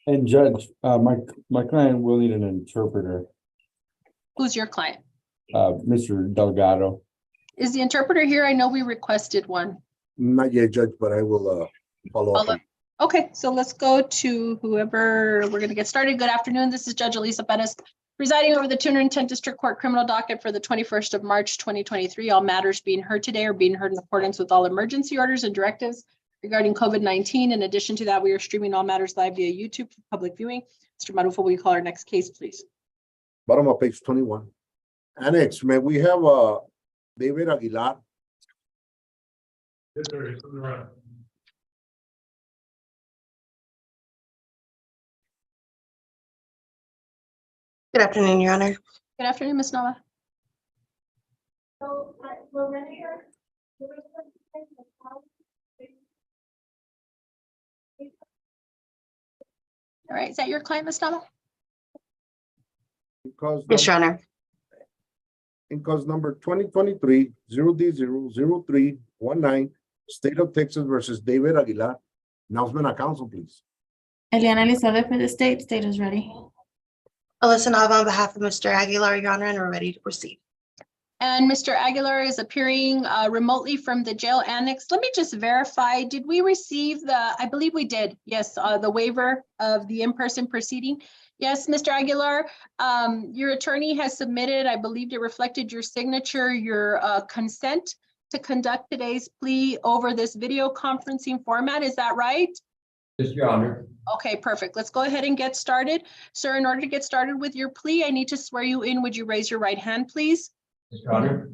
And Judge, my client will need an interpreter, Who's your client? Mr. Delgado. Is the interpreter here? I know we requested one. Not yet, Judge, but I will follow up. Okay, so let's go to whoever we're going to get started. Good afternoon. This is Judge Alyssa Perez, presiding over the 210th District Court criminal docket for the 21st of March, 2023. All matters being heard today are being heard in accordance with all emergency orders and directives regarding COVID-19. In addition to that, we are streaming all matters live via YouTube for public viewing. Mr. Marufo, will you call our next case, please? Bottom of page 21. Annex, may we have David Aguilar? Yes, sir. He's coming around. Good afternoon, Your Honor. Good afternoon, Ms. Nava. So, we're ready here. All right, is that your client, Ms. Nava? Because Yes, Your Honor. because number 2023-0D00319, State of Texas versus David Aguilar. Announcement of council, please. Eliana Elizabeth for the state. State is ready. Alyssa Nava on behalf of Mr. Aguilar, Your Honor, and we're ready to proceed. And Mr. Aguilar is appearing remotely from the jail annex. Let me just verify, did we receive I believe we did, yes, the waiver of the in-person proceeding? Yes, Mr. Aguilar, your attorney has submitted, I believe it reflected your signature, your consent to conduct today's plea over this video conferencing format. Is that right? Yes, Your Honor. Okay, perfect. Let's go ahead and get started. Sir, in order to get started with your plea, I need to swear you in. Would you raise your right hand, please? Yes, Your Honor.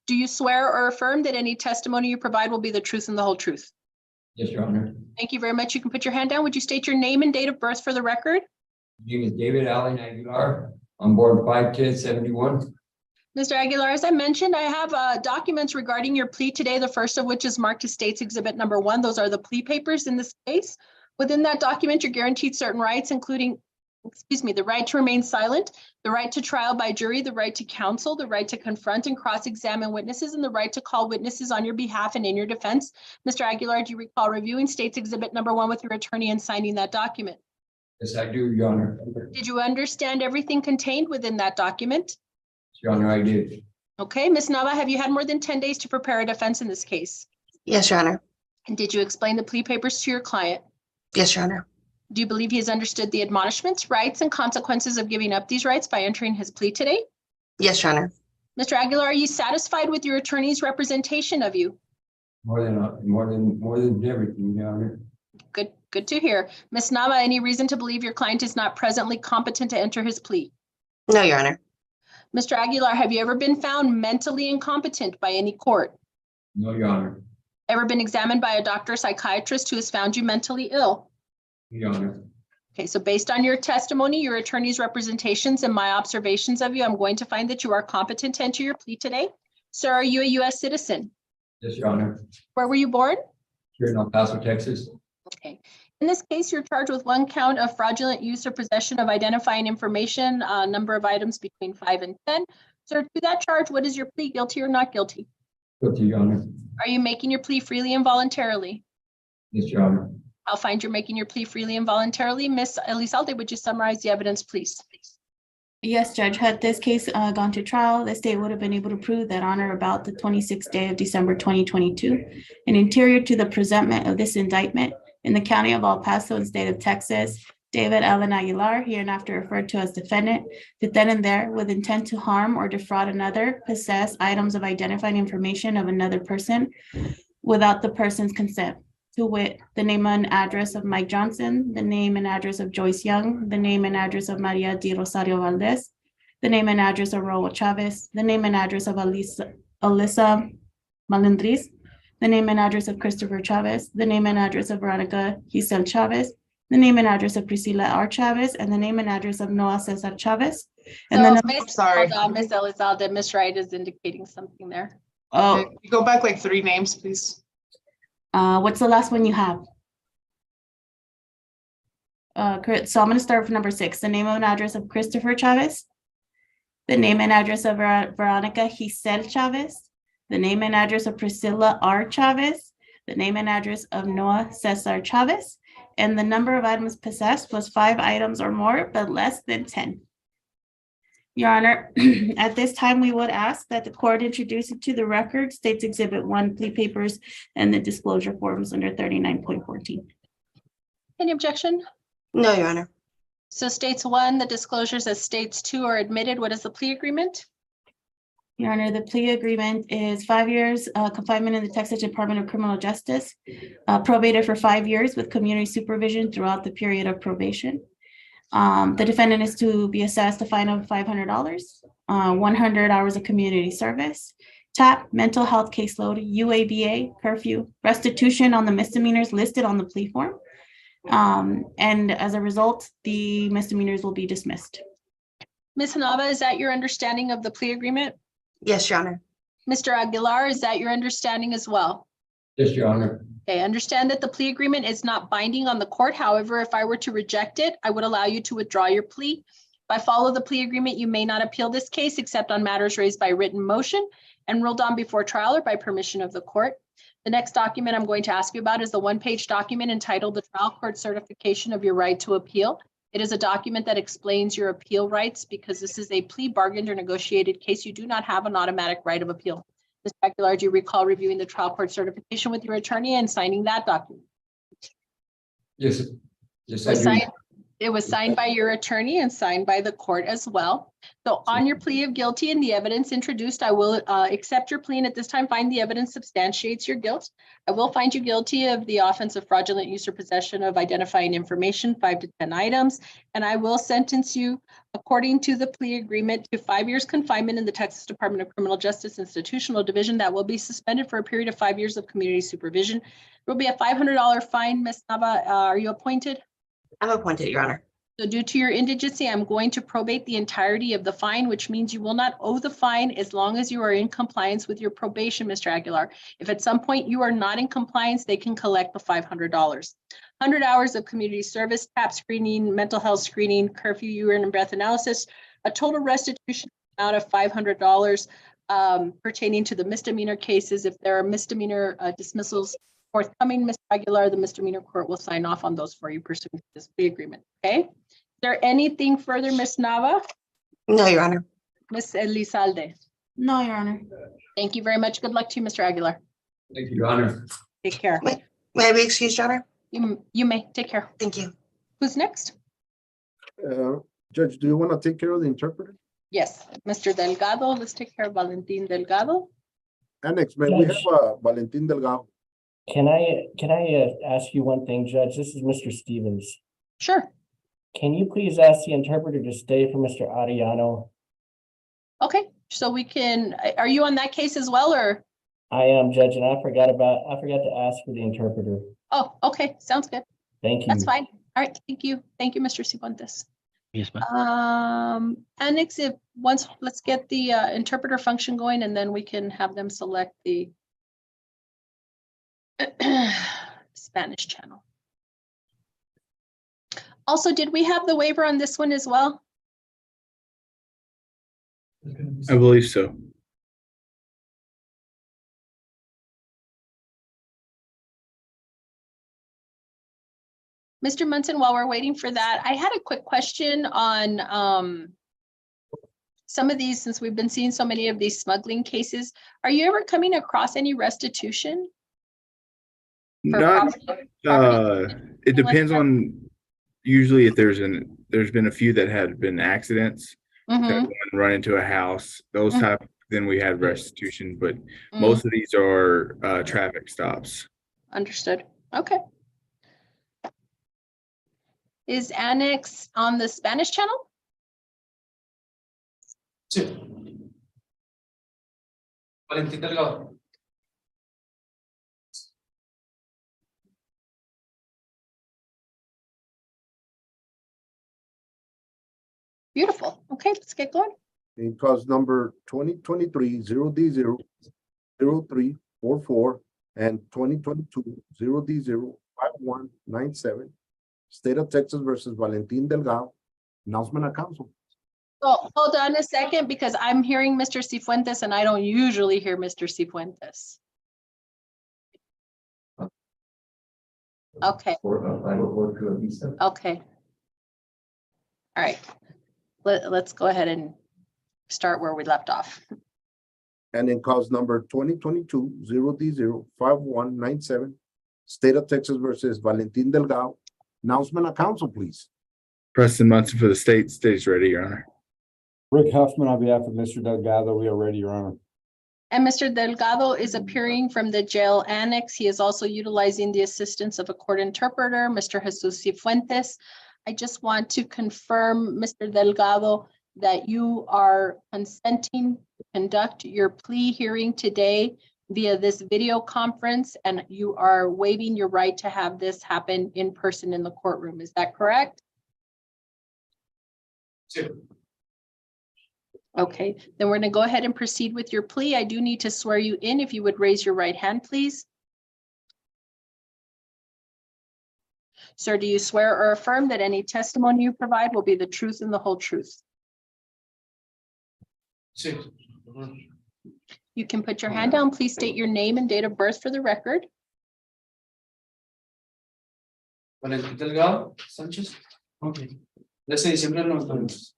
Do you swear or affirm that any testimony you provide will be the truth and the whole truth? Yes, Your Honor. Thank you very much. You can put your hand down. Would you state your name and date of birth for the record? My name is David Allen Aguilar. I'm born 5/10/71. Mr. Aguilar, as I mentioned, I have documents regarding your plea today, the first of which is marked as State's Exhibit number 1. Those are the plea papers in this case. Within that document, you're guaranteed certain rights, including, the right to remain silent, the right to trial by jury, the right to counsel, the right to confront and cross-examine witnesses, and the right to call witnesses on your behalf and in your defense. Mr. Aguilar, do you recall reviewing State's Exhibit number 1 with your attorney and signing that document? Yes, I do, Your Honor. Did you understand everything contained within that document? Your Honor, I did. Okay, Ms. Nava, have you had more than 10 days to prepare a defense in this case? Yes, Your Honor. And did you explain the plea papers to your client? Yes, Your Honor. Do you believe he has understood the admonishments, rights, and consequences of giving up these rights by entering his plea today? Yes, Your Honor. Mr. Aguilar, are you satisfied with your attorney's representation of you? More than everything, Your Honor. Good to hear. Ms. Nava, any reason to believe your client is not presently competent to enter his plea? No, Your Honor. Mr. Aguilar, have you ever been found mentally incompetent by any court? No, Your Honor. Ever been examined by a doctor or psychiatrist who has found you mentally ill? Your Honor. Okay, so based on your testimony, your attorney's representations, and my observations of you, I'm going to find that you are competent to enter your plea today. Sir, are you a U.S. citizen? Yes, Your Honor. Where were you born? Here in El Paso, Texas. Okay. In this case, you're charged with 1 count of fraudulent use or possession of identifying information, number of items between 5 and 10. Sir, to that charge, what is your plea, guilty or not guilty? Guilty, Your Honor. Are you making your plea freely and voluntarily? Yes, Your Honor. I'll find you're making your plea freely and voluntarily. Ms. Elizalde, would you summarize the evidence, please? Yes, Judge. Had this case gone to trial, the state would have been able to prove that on or about the 26th day of December 2022, and interior to the presentment of this indictment in the county of El Paso and state of Texas, David Allen Aguilar, hereinafter referred to as defendant, did then and there, with intent to harm or defraud another, possess items of identifying information of another person without the person's consent, to wit, the name and address of Mike Johnson, the name and address of Joyce Young, the name and address of Maria Di Rosario Valdez, the name and address of Raul Chavez, the name and address of Alyssa Malindris, the name and address of Christopher Chavez, the name and address of Veronica Giselle Chavez, the name and address of Priscilla R. Chavez, and the name and address of Noah Cesar Chavez. And So, then, Ms. Elizalde, Ms. Wright is indicating something there. oh, Go back like 3 names, please. what's the last one you have? So I'm going to start with number 6, the name and address of Christopher Chavez, the name and address of Veronica Giselle Chavez, the name and address of Priscilla R. Chavez, the name and address of Noah Cesar Chavez, and the number of items possessed was 5 items or more, but less than 10. Your Honor, at this time, we would ask that the court introduce into the record State's Exhibit 1 plea papers and the disclosure forms under 39.14. Any objection? No, Your Honor. So states 1, the disclosures as states 2 are admitted. What is the plea agreement? Your Honor, the plea agreement is 5 years confinement in the Texas Department of Criminal Justice, probated for 5 years with community supervision throughout the period of probation. The defendant is to be assessed a fine of $500, 100 hours of community service, TAP, mental health caseload, UABA, curfew, restitution on the misdemeanors listed on the plea form. And as a result, the misdemeanors will be dismissed. Ms. Nava, is that your understanding of the plea agreement? Yes, Your Honor. Mr. Aguilar, is that your understanding as well? Yes, Your Honor. Okay, understand that the plea agreement is not binding on the court. However, if I were to reject it, I would allow you to withdraw your plea. If I follow the plea agreement, you may not appeal this case except on matters raised by written motion and ruled on before trial or by permission of the court. The next document I'm going to ask you about is the one-page document entitled the Trial Court Certification of Your Right to Appeal. It is a document that explains your appeal rights. Because this is a plea, bargained, or negotiated case, you do not have an automatic right of appeal. Mr. Aguilar, do you recall reviewing the trial court certification with your attorney and signing that document? Yes, yes, I do. It was signed by your attorney and signed by the court as well. So on your plea of guilty and the evidence introduced, I will accept your plea and at this time find the evidence substantiates your guilt. I will find you guilty of the offense of fraudulent use or possession of identifying information, 5 to 10 items, and I will sentence you according to the plea agreement to 5 years confinement in the Texas Department of Criminal Justice Institutional Division that will be suspended for a period of 5 years of community supervision. There will be a $500 fine. Ms. Nava, are you appointed? I'm appointed, Your Honor. So due to your indigency, I'm going to probate the entirety of the fine, which means you will not owe the fine as long as you are in compliance with your probation, Mr. Aguilar. If at some point you are not in compliance, they can collect the $500. 100 hours of community service, TAP screening, mental health screening, curfew, urine and breath analysis, a total restitution amount of $500 pertaining to the misdemeanor cases. If there are misdemeanor dismissals forthcoming, Mr. Aguilar, the misdemeanor court will sign off on those for you pursuant to this plea agreement. Okay. Is there anything further, Ms. Nava? No, Your Honor. Ms. Elizalde? No, Your Honor. Thank you very much. Good luck to you, Mr. Aguilar. Thank you, Your Honor. Take care. May I be excused, Your Honor? You may. Take care. Thank you. Who's next? Judge, do you want to take care of the interpreter? Yes, Mr. Delgado. Let's take care of Valentin Delgado. Annex, may we have Judge. Valentin Delgado? Can I ask you one thing, Judge? This is Mr. Stevens. Sure. Can you please ask the interpreter to stay for Mr. Ariano? Okay, so we can, are you on that case as well, or? I am, Judge, and I forgot to ask for the interpreter. Oh, okay, sounds good. Thank you. That's fine. All right, thank you. Thank you, Mr. Cifuentes. Yes, ma'am. Annex, let's get the interpreter function going and then we can have them select the Spanish channel. Also, did we have the waiver on this one as well? I believe so. Mr. Munson, while we're waiting for that, I had a quick question on some of these, since we've been seeing so many of these smuggling cases. Are you ever coming across any restitution? for Not, property? it depends on, usually if there's been a few that had been accidents, that Mhm, one run into a house, those Mhm. type, then we had restitution, but mhm. most of these are traffic stops. Understood. Okay. Is Annex on the Spanish channel? Sí. Valentín Delgado. Beautiful. Okay, let's get going. In cause number 2023-0D0-0344 and 2022-0D0-5197, State of Texas versus Valentin Delgado. Announcement of council. So hold on a second, because I'm hearing Mr. Cifuentes and I don't usually hear Mr. Cifuentes. Okay, For 504 visa. okay. All right. Let's go ahead and start where we left off. And in cause number 2022-0D05197, State of Texas versus Valentin Delgado. Announcement of council, please. Preston Munson for the state. State's ready, Your Honor. Rick Huffman on behalf of Mr. Delgado, we are ready, Your Honor. And Mr. Delgado is appearing from the jail annex. He is also utilizing the assistance of a court interpreter, Mr. Jesus Cifuentes. I just want to confirm, Mr. Delgado, that you are consenting to conduct your plea hearing today via this video conference, and you are waiving your right to have this happen in person in the courtroom. Is that correct? Okay, then we're going to go ahead and proceed with your plea. I do need to swear you in. If you would raise your right hand, please. Sir, do you swear or affirm that any testimony you provide will be the truth and the whole truth? You can put your hand down. Please state your name and date of birth for the record. Valentín Delgado Sánchez. Ok. 13 de diciembre del 92.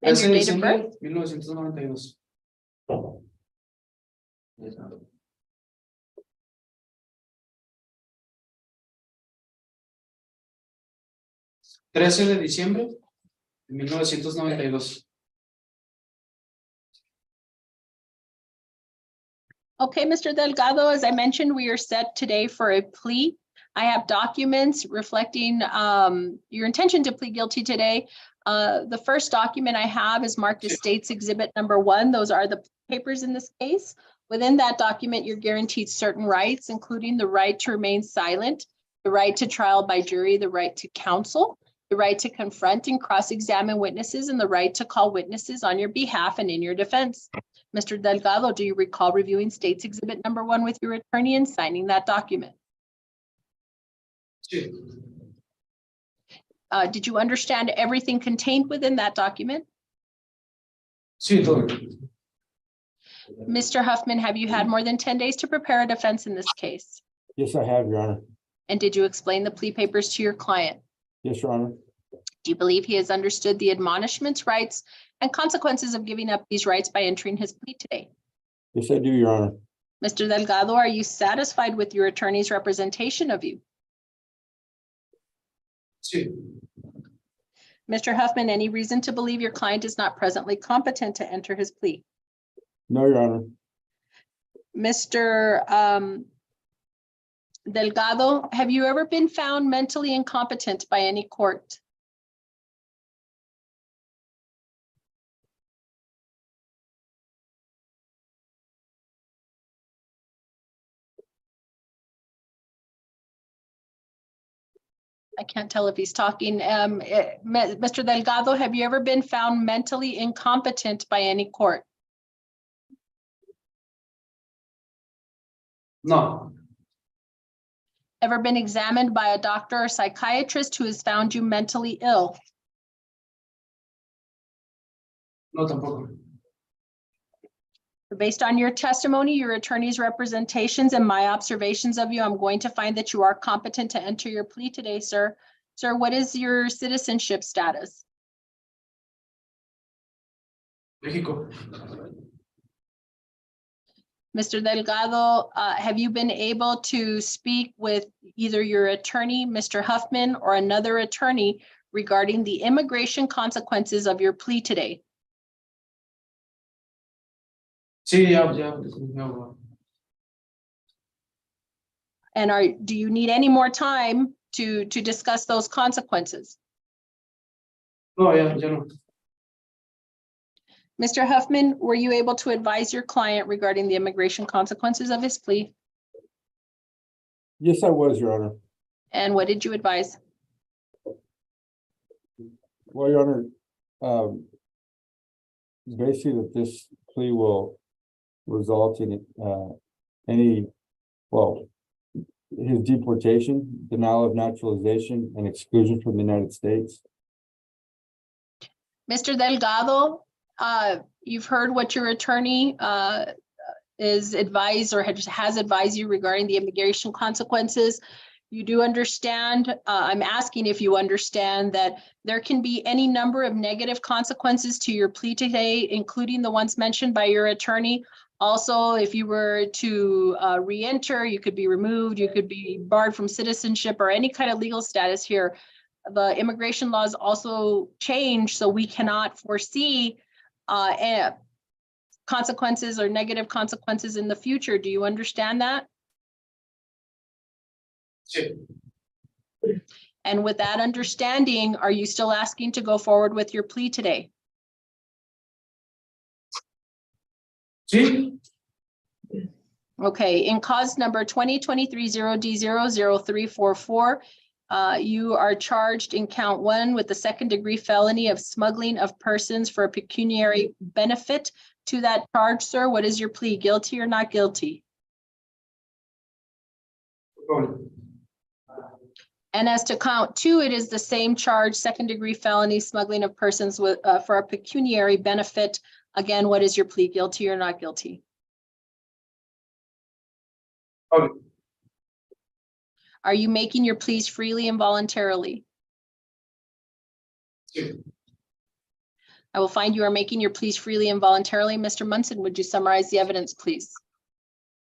And 13 your de date of diciembre birth? 1992. ¿13 de diciembre de 1992? Okay, Mr. Delgado, as I mentioned, we are set today for a plea. I have documents reflecting your intention to plead guilty today. The first document I have is marked as State's Exhibit number 1. Those are the papers in this case. Within that document, you're guaranteed certain rights, including the right to remain silent, the right to trial by jury, the right to counsel, the right to confront and cross-examine witnesses, and the right to call witnesses on your behalf and in your defense. Mr. Delgado, do you recall reviewing State's Exhibit number 1 with your attorney and signing that document? Sí. Did you understand everything contained within that document? Sí, todo. Mr. Huffman, have you had more than 10 days to prepare a defense in this case? Yes, I have, Your Honor. And did you explain the plea papers to your client? Yes, Your Honor. Do you believe he has understood the admonishments, rights, and consequences of giving up these rights by entering his plea today? Yes, I do, Your Honor. Mr. Delgado, are you satisfied with your attorney's representation of you? Sí. Mr. Huffman, any reason to believe your client is not presently competent to enter his plea? No, Your Honor. Mr. Delgado, have you ever been found mentally incompetent by any court? I can't tell if he's talking. Mr. Delgado, have you ever been found mentally incompetent by any court? No. Ever been examined by a doctor or psychiatrist who has found you mentally ill? No, tampoco. Based on your testimony, your attorney's representations, and my observations of you, I'm going to find that you are competent to enter your plea today, sir. Sir, what is your citizenship status? México. Mr. Delgado, have you been able to speak with either your attorney, Mr. Huffman, or another attorney regarding the immigration consequences of your plea today? Sí, ya. And do you need any more time to discuss those consequences? No, ya no. Mr. Huffman, were you able to advise your client regarding the immigration consequences of his plea? Yes, I was, Your Honor. And what did you advise? Well, Your Honor, basically that this plea will result in his deportation, denial of naturalization, and exclusion from the United States. Mr. Delgado, you've heard what your attorney is advised or has advised you regarding the immigration consequences. You do understand, I'm asking if you understand that there can be any number of negative consequences to your plea today, including the ones mentioned by your attorney. Also, if you were to re-enter, you could be removed, you could be barred from citizenship or any kind of legal status here. The immigration laws also change, so we cannot foresee consequences or negative consequences in the future. Do you understand that? Sí. And with that understanding, are you still asking to go forward with your plea today? Sí. Okay, in cause number 2023-0D00344, you are charged in count 1 with the second-degree felony of smuggling of persons for a pecuniary benefit. To that charge, sir, what is your plea? Guilty or not guilty? And as to count 2, it is the same charge, second-degree felony, smuggling of persons with for a pecuniary benefit. Again, what is your plea? Guilty or not guilty? Okay. Are you making your pleas freely and voluntarily? Sí. I will find you are making your pleas freely and voluntarily. Mr. Munson, would you summarize the evidence, please?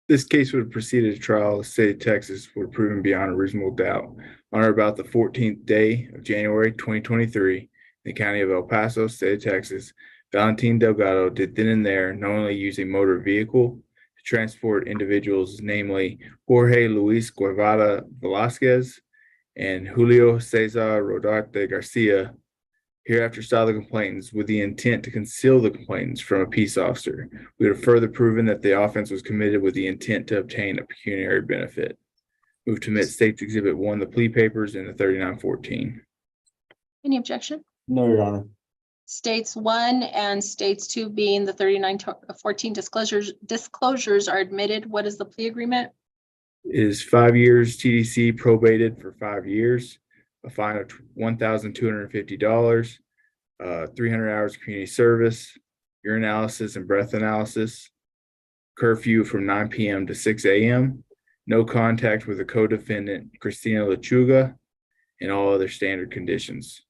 This case would have proceeded to trial. The state of Texas would have proven beyond a reasonable doubt on or about the 14th day of January 2023 in the county of El Paso, state of Texas. Valentin Delgado did then and there knowingly use a motor vehicle to transport individuals, namely Jorge Luis Guevara Velasquez and Julio Cesar Rodarte Garcia, hereafter styled the complainants, with the intent to conceal the complainants from a peace officer. We would have further proven that the offense was committed with the intent to obtain a pecuniary benefit. Move to admit States Exhibit 1, the plea papers, and the 3914. Any objection? No, Your Honor. States 1 and states 2 being the 3914 disclosures are admitted. What is the plea agreement? It is 5 years TDC probated for 5 years, a fine of $1,250, 300 hours of community service, urinalysis and breath analysis, curfew from 9 p.m. to 6 a.m., no contact with the co-defendant, Christina Lechuga, and all other standard conditions.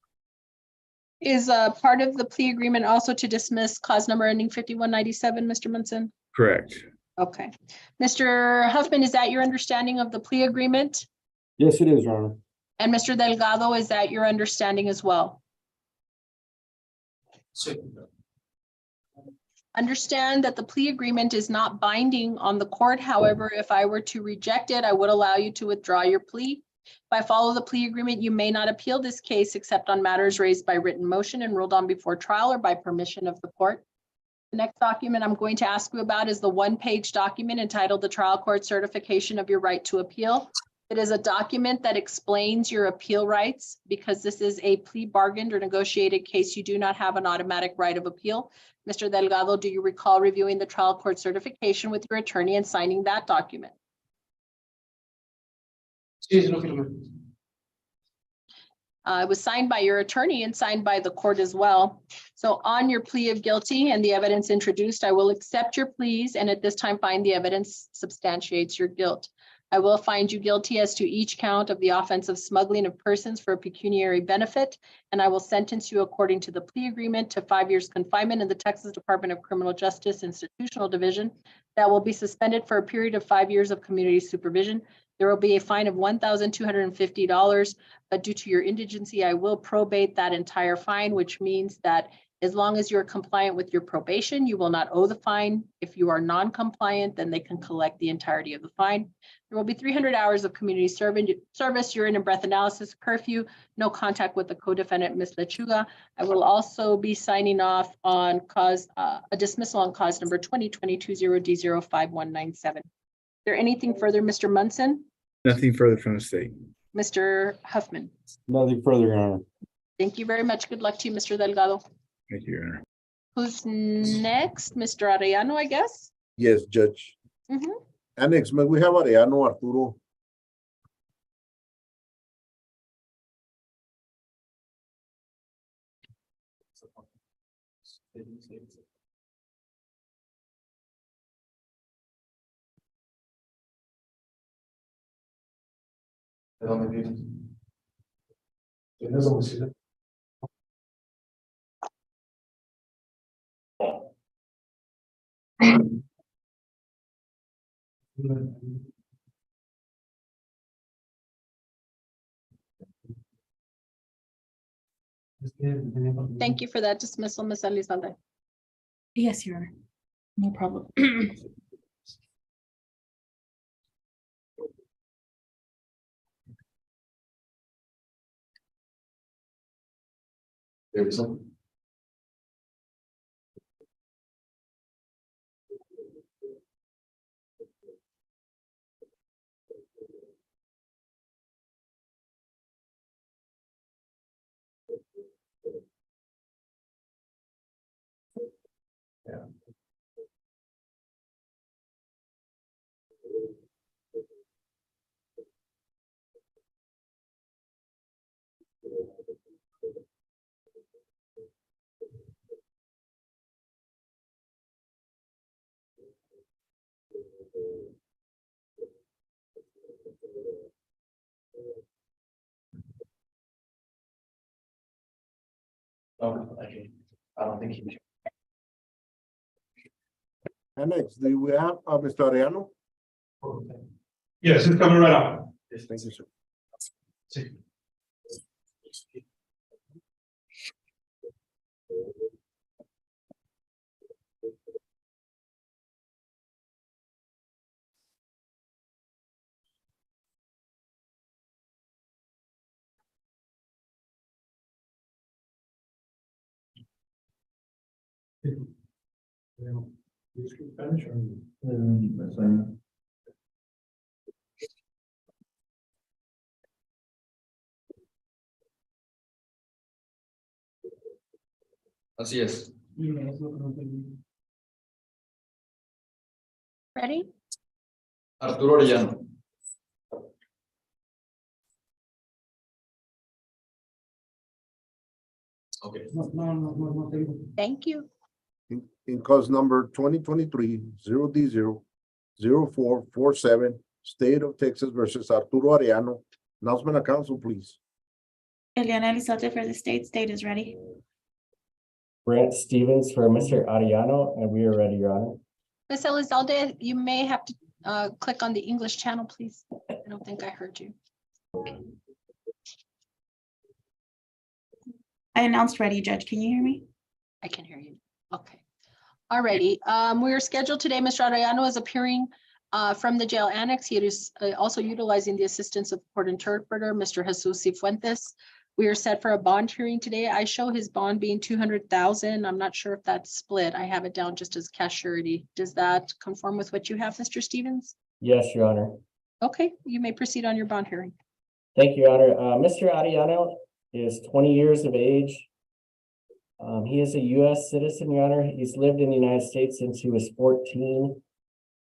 Is part of the plea agreement also to dismiss cause number ending 5197, Mr. Munson? Correct. Okay. Mr. Huffman, is that your understanding of the plea agreement? Yes, it is, Your Honor. And Mr. Delgado, is that your understanding as well? Sí. Understand that the plea agreement is not binding on the court. However, if I were to reject it, I would allow you to withdraw your plea. If I follow the plea agreement, you may not appeal this case except on matters raised by written motion and ruled on before trial or by permission of the court. The next document I'm going to ask you about is the one-page document entitled The Trial Court Certification of Your Right to Appeal. It is a document that explains your appeal rights. Because this is a plea bargained or negotiated case, you do not have an automatic right of appeal. Mr. Delgado, do you recall reviewing the trial court certification with your attorney and signing that document? Sí, sí lo firmé. It was signed by your attorney and signed by the court as well. So on your plea of guilty and the evidence introduced, I will accept your pleas and at this time find the evidence substantiates your guilt. I will find you guilty as to each count of the offense of smuggling of persons for a pecuniary benefit, and I will sentence you according to the plea agreement to 5 years confinement in the Texas Department of Criminal Justice Institutional Division that will be suspended for a period of 5 years of community supervision. There will be a fine of $1,250, but due to your indigency, I will probate that entire fine, which means that as long as you're compliant with your probation, you will not owe the fine. If you are non-compliant, then they can collect the entirety of the fine. There will be 300 hours of community service, urine and breath analysis, curfew, no contact with the co-defendant, Ms. Lechuga. I will also be signing off on a dismissal on cause number 2022-0D05197. Is there anything further, Mr. Munson? Nothing further from the state. Mr. Huffman? Nothing further, Your Honor. Thank you very much. Good luck to you, Mr. Delgado. Thank you, Your Honor. Who's next? Mr. Arellano, I guess? Yes, Judge. Mhm. Annex, may we have Arellano Arturo? ¿De dónde vienes? ¿Tienes domicilio? Thank you for that dismissal, Ms. Elizalde. Yes, Your Honor. No problem. Davidson. Oh, okay. I don't think he. And next, do we have, Mr. Ariano? Yes, it's coming right up. Yes, thank you, sir. Así es. Ready? Arturo Orellano. Okay. Thank you. In cause number 2023-0D0-0447, State of Texas versus Arturo Ariano. Announcement of council, please. Eliana Elizalde for the state is ready. Brent Stevens for Mr. Ariano, and we are ready, Your Honor. Ms. Elizalde, you may have to click on the English channel, please. I don't think I heard you. I announced ready, Judge. Can you hear me? I can hear you. Okay. Alrighty. We are scheduled today. Mr. Arellano is appearing from the jail annex. He is also utilizing the assistance of court interpreter, Mr. Jesus Cifuentes. We are set for a bond hearing today. I show his bond being 200,000. I'm not sure if that's split. I have it down just as cash surety. Does that conform with what you have, Mr. Stevens? Yes, Your Honor. Okay, you may proceed on your bond hearing. Thank you, Your Honor. Mr. Ariano is 20 years of age. He is a U.S. citizen, Your Honor. He's lived in the United States since he was 14.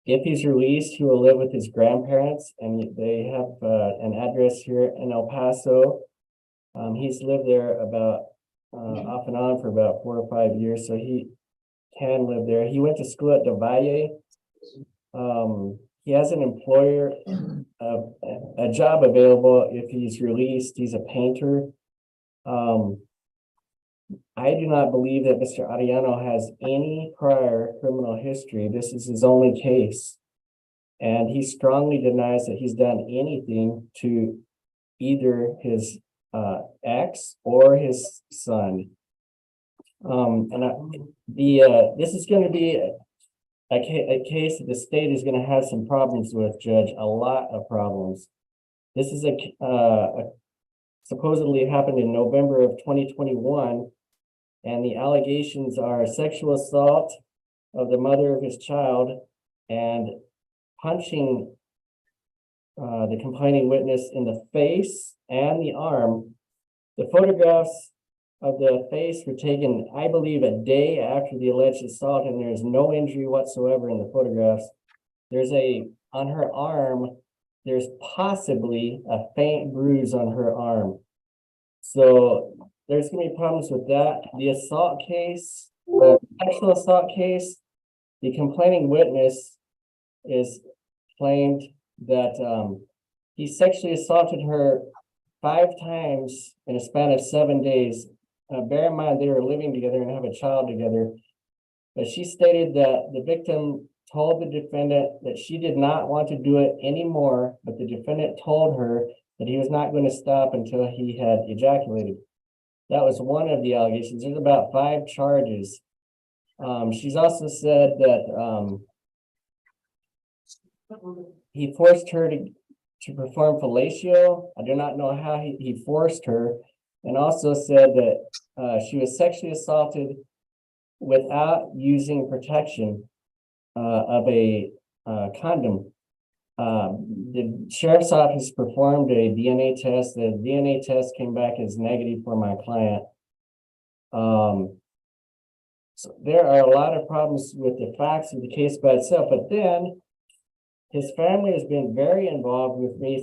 If he's released, he will live with his grandparents, and they have an address here in El Paso. He's lived there about off and on for about 4 or 5 years, so he can live there. He went to school at Del Valle. He has an employer, a job available if he's released. He's a painter. I do not believe that Mr. Ariano has any prior criminal history. This is his only case. And he strongly denies that he's done anything to either his ex or his son. This is going to be a case that the state is going to have some problems with, Judge, a lot of problems. This is supposedly happened in November of 2021, and the allegations are sexual assault of the mother of his child and punching the complaining witness in the face and the arm. The photographs of the face were taken, I believe, a day after the alleged assault, and there's no injury whatsoever in the photographs. On her arm, there's possibly a faint bruise on her arm. So there's gonna be problems with that. The assault case, sexual assault case, the complaining witness is claimed that he sexually assaulted her 5 times in a span of 7 days. Bear in mind, they were living together and have a child together. But she stated that the victim told the defendant that she did not want to do it anymore, but the defendant told her that he was not going to stop until he had ejaculated. That was one of the allegations. There's about 5 charges. She's also said that he forced her to perform fellatio. I do not know how he forced her, and also said that she was sexually assaulted without using protection of a condom. The sheriff's office performed a DNA test. The DNA test came back as negative for my client. So there are a lot of problems with the facts of the case by itself, but then his family has been very involved with me,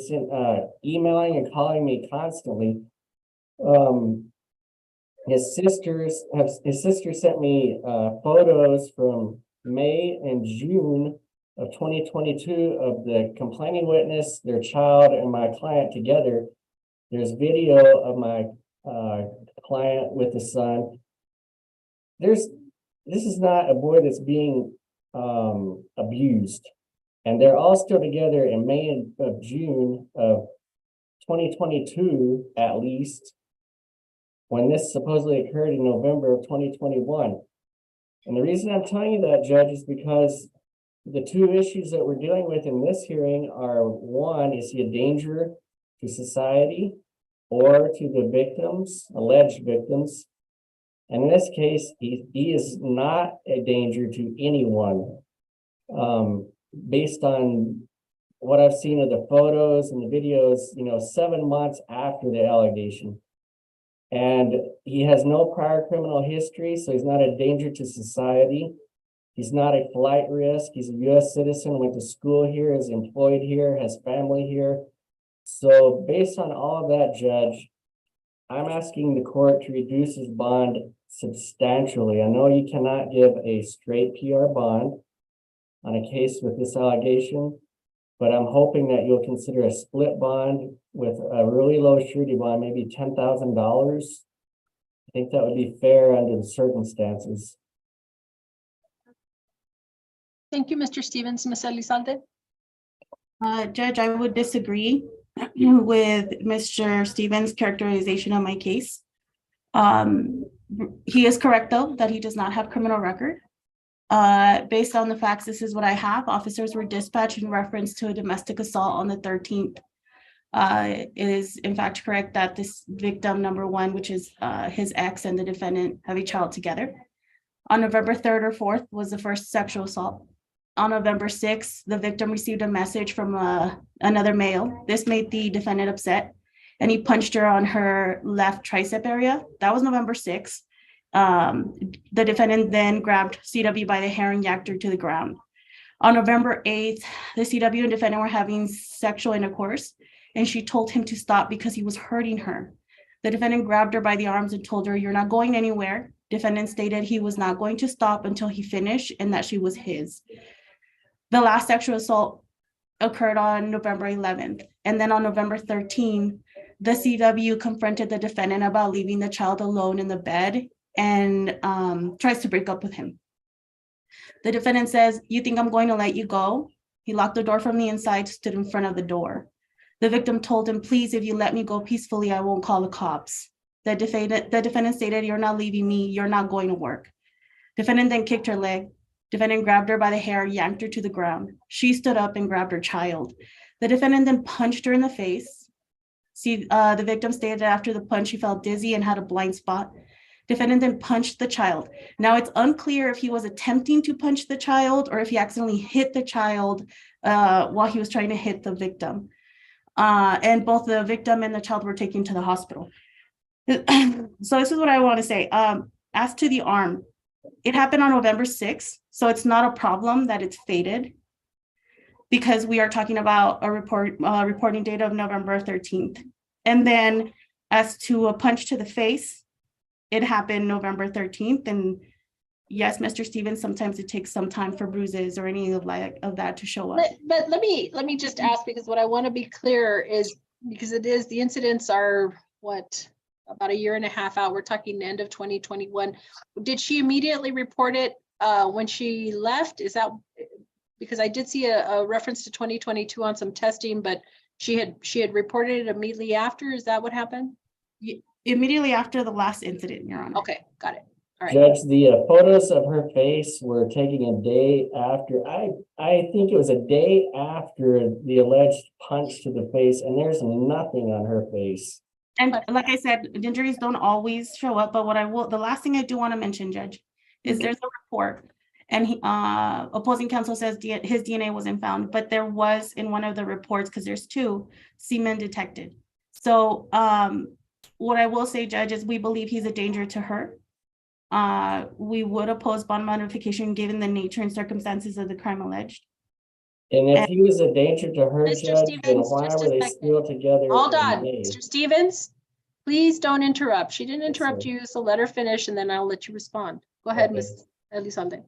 emailing and calling me constantly. His sister sent me photos from May and June of 2022 of the complaining witness, their child, and my client together. There's video of my client with the son. This is not a boy that's being abused. And they're all still together in May and of June of 2022, at least, when this supposedly occurred in November of 2021. And the reason I'm telling you that, Judge, is because the 2 issues that we're dealing with in this hearing are, one, is he a danger to society or to the victims, alleged victims? And in this case, he is not a danger to anyone. Based on what I've seen of the photos and the videos, 7 months after the allegation. And he has no prior criminal history, so he's not a danger to society. He's not a flight risk. He's a U.S. citizen, went to school here, is employed here, has family here. So based on all of that, Judge, I'm asking the court to reduce his bond substantially. I know you cannot give a straight PR bond on a case with this allegation, but I'm hoping that you'll consider a split bond with a really low surety bond, maybe $10,000. I think that would be fair under the circumstances. Thank you, Mr. Stevens. Ms. Elizalde? Judge, I would disagree with Mr. Stevens' characterization of my case. He is correct, though, that he does not have criminal record. Based on the facts, this is what I have. Officers were dispatched in reference to a domestic assault on the 13th. It is in fact correct that this victim number 1, which is his ex and the defendant, have a child together. On November 3rd or 4th was the first sexual assault. On November 6th, the victim received a message from another male. This made the defendant upset, and he punched her on her left tricep area. That was November 6th. The defendant then grabbed CW by the hair and yanked her to the ground. On November 8th, the CW and defendant were having sexual intercourse, and she told him to stop because he was hurting her. The defendant grabbed her by the arms and told her, "You're not going anywhere." Defendant stated he was not going to stop until he finished and that she was his. The last sexual assault occurred on November 11th. And then on November 13th, the CW confronted the defendant about leaving the child alone in the bed and tries to break up with him. The defendant says, "You think I'm going to let you go?" He locked the door from the inside, stood in front of the door. The victim told him, "Please, if you let me go peacefully, I won't call the cops." The defendant stated, "You're not leaving me, you're not going to work." Defendant then kicked her leg. Defendant grabbed her by the hair, yanked her to the ground. She stood up and grabbed her child. The defendant then punched her in the face. The victim stated that after the punch, she felt dizzy and had a blind spot. Defendant then punched the child. Now it's unclear if he was attempting to punch the child or if he accidentally hit the child while he was trying to hit the victim. And both the victim and the child were taken to the hospital. So this is what I want to say. As to the arm, it happened on November 6th. So it's not a problem that it's faded because we are talking about a reporting date of November 13th. And then as to a punch to the face, it happened November 13th. And yes, Mr. Stevens, sometimes it takes some time for bruises or any of that to show up. But let me just ask, because what I want to be clear is, because it is, the incidents are what, about a year and a half out. We're talking the end of 2021. Did she immediately report it when she left? Is that, because I did see a reference to 2022 on some testing, but she had reported it immediately after. Is that what happened? Immediately after the last incident, Your Honor. Okay, got it. All right. Judge, the photos of her face were taken a day after. I think it was a day after the alleged punch to the face, and there's nothing on her face. And like I said, injuries don't always show up, but the last thing I do want to mention, Judge, is there's a report, and opposing counsel says his DNA wasn't found, but there was in one of the reports, because there's two, semen detected. So what I will say, Judge, is we believe he's a danger to her. We would oppose bond modification given the nature and circumstances of the crime alleged. And if he was a danger to her, Mr. Judge, then Stevens, why just a were they second. still together? Hold in on, May? Mr. Stevens, please don't interrupt. She didn't Yes, interrupt sir. you, so let her finish and then I'll let you respond. Go ahead, Okay. Ms. Elizalde.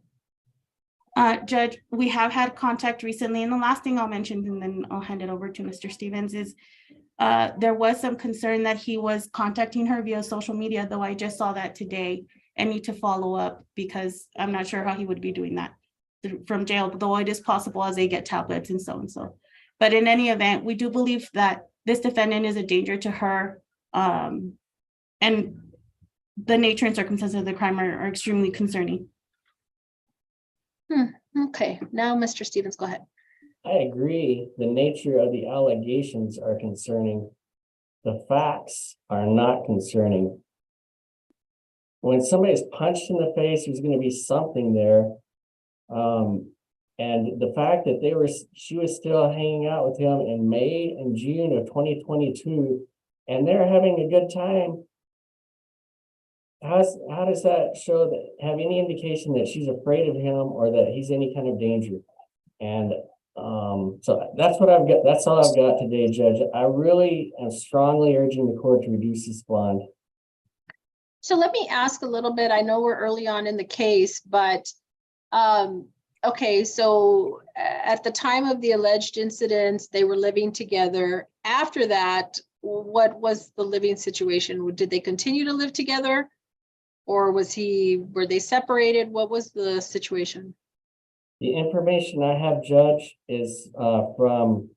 Judge, we have had contact recently, and the last thing I'll mention, and then I'll hand it over to Mr. Stevens, is there was some concern that he was contacting her via social media, though I just saw that today and need to follow up because I'm not sure how he would be doing that from jail, though it is possible as they get tablets and so and so. But in any event, we do believe that this defendant is a danger to her, and the nature and circumstances of the crime are extremely concerning. Okay, now Mr. Stevens, go ahead. I agree. The nature of the allegations are concerning. The facts are not concerning. When somebody's punched in the face, there's going to be something there. And the fact that she was still hanging out with him in May and June of 2022, and they're having a good time. How does that show have any indication that she's afraid of him or that he's any kind of danger? And so that's what I've got. That's all I've got today, Judge. I really am strongly urging the court to reduce this bond. So let me ask a little bit. I know we're early on in the case, but okay, so at the time of the alleged incidents, they were living together. After that, what was the living situation? Did they continue to live together? Or were they separated? What was the situation? The information I have, Judge, is from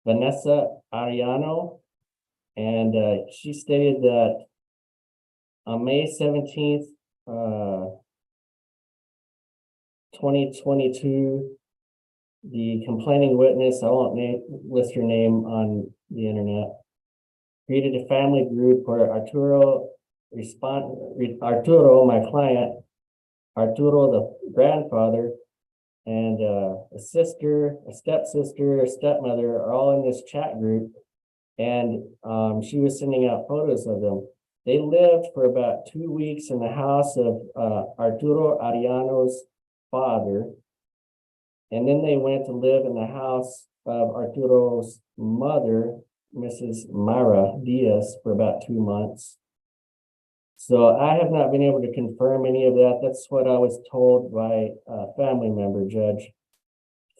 Vanessa Ariano, and she stated that on May 17th, 2022, the complaining witness, I won't list her name on the internet, created a family group where Arturo, my client, Arturo, the grandfather, and a sister, a stepsister, a stepmother are all in this chat group. And she was sending out photos of them. They lived for about 2 weeks in the house of Arturo Ariano's father. And then they went to live in the house of Arturo's mother, Mrs. Mara Diaz, for about 2 months. So I have not been able to confirm any of that. That's what I was told by a family member, Judge.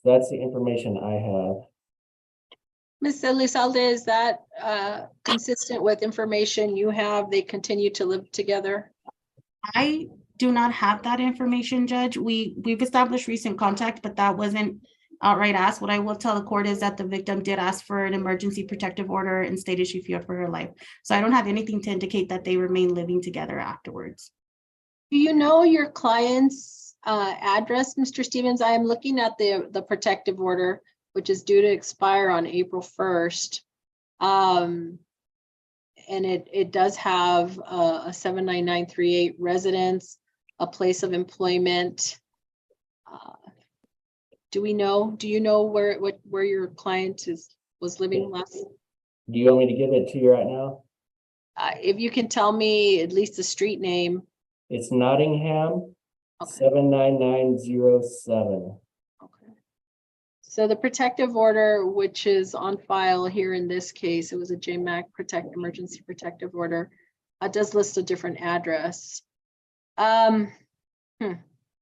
So that's the information I have. Ms. Elizalde, is that consistent with information you have? They continue to live together? I do not have that information, Judge. We've established recent contact, but that wasn't outright asked. What I will tell the court is that the victim did ask for an emergency protective order and stated she feared for her life. So I don't have anything to indicate that they remain living together afterwards. Do you know your client's address, Mr. Stevens? I am looking at the protective order, which is due to expire on April 1st. And it does have a 79938 residence, a place of employment. Do you know where your client was living last? Do you want me to give it to you right now? If you can tell me at least the street name. It's Nottingham, Okay. 79907. Okay. So the protective order, which is on file here in this case, it was a JMAC emergency protective order, does list a different address.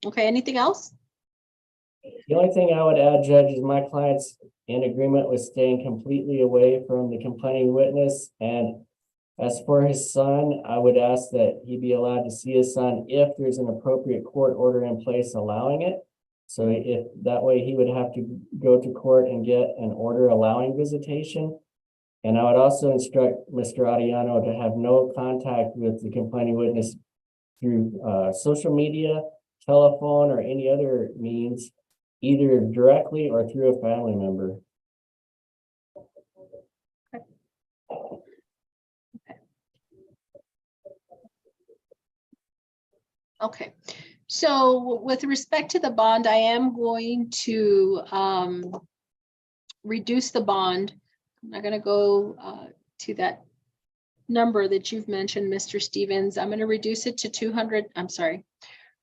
Okay, anything else? The only thing I would add, Judge, is my client's in agreement with staying completely away from the complaining witness. And as for his son, I would ask that he be allowed to see his son if there's an appropriate court order in place allowing it. So if that way, he would have to go to court and get an order allowing visitation. And I would also instruct Mr. Ariano to have no contact with the complaining witness through social media, telephone, or any other means, either directly or through a family member. Okay, so with respect to the bond, I am going to reduce the bond. I'm not gonna go to that number that you've mentioned, Mr. Stevens. I'm gonna reduce it to 200, I'm sorry,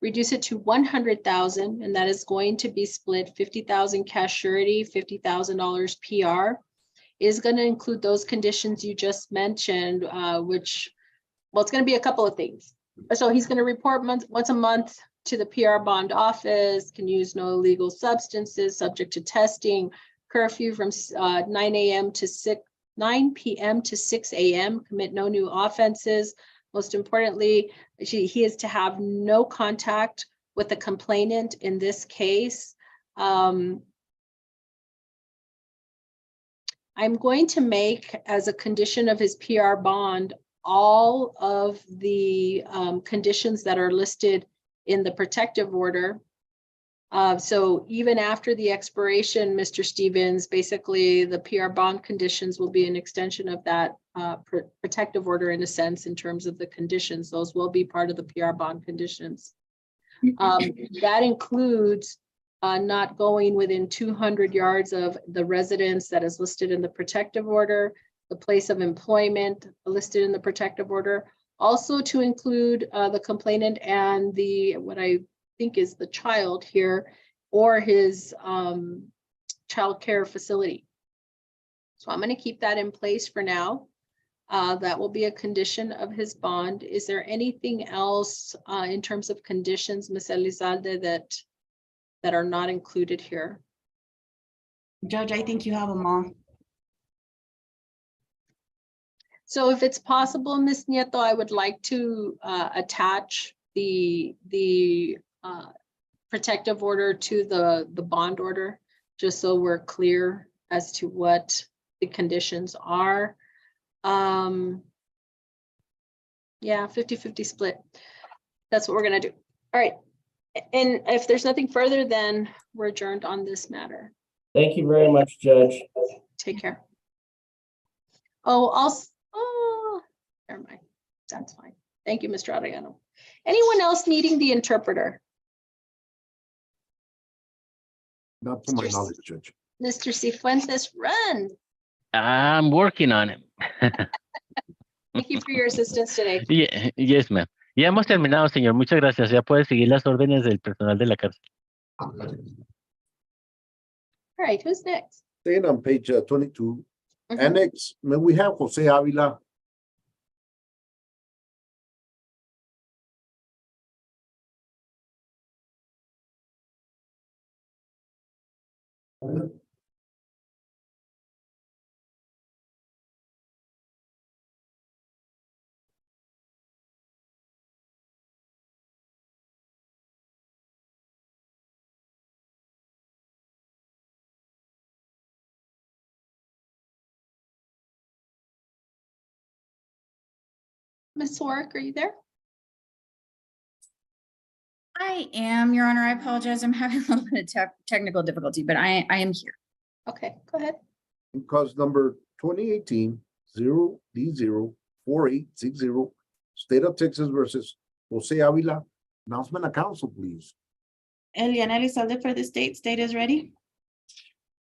reduce it to 100,000, and that is going to be split 50,000 cash surety, $50,000 PR. Is gonna include those conditions you just mentioned, which, well, it's gonna be a couple of things. So he's going to report once a month to the PR bond office, can use no illegal substances, subject to testing, curfew from 9 a.m. to 9 p.m. to 6 a.m., commit no new offenses. Most importantly, he is to have no contact with the complainant in this case. I'm going to make, as a condition of his PR bond, all of the conditions that are listed in the protective order. So even after the expiration, Mr. Stevens, basically the PR bond conditions will be an extension of that protective order in a sense, in terms of the conditions. Those will be part of the PR bond conditions. That includes not going within 200 yards of the residence that is listed in the protective order, the place of employment listed in the protective order, also to include the complainant and the, what I think is the child here, or his child care facility. So I'm going to keep that in place for now. That will be a condition of his bond. Is there anything else in terms of conditions, Ms. Elizalde, that are not included here? Judge, I think you have them all. So if it's possible, Ms. Nieto, I would like to attach the protective order to the bond order, just so we're clear as to what the conditions are. Yeah, 50-50 split. That's what we're gonna do. All right. And if there's nothing further, then we're adjourned on this matter. Thank you very much, Judge. Take care. Oh, also, oh, never mind. That's fine. Thank you, Mr. Arellano. Anyone else needing the interpreter? Not to my knowledge, Judge. Mr. Cifuentes, run. I'm working on it. Thank you for your assistance today. Yes, ma'am. Ya hemos terminado, señor. Muchas gracias. Ya puede seguir las órdenes del personal de la cárcel. All right, who's next? Staying on page 22, annex, may we have Jose Avila? Ms. Warwick, are you there? I am, Your Honor. I apologize. I'm having a little bit of technical difficulty, but I am here. Okay, go ahead. Because number 2018-0D04860, State of Texas versus Jose Avila. Announcement of council, please. Eliana Elizalde for the state. State is ready.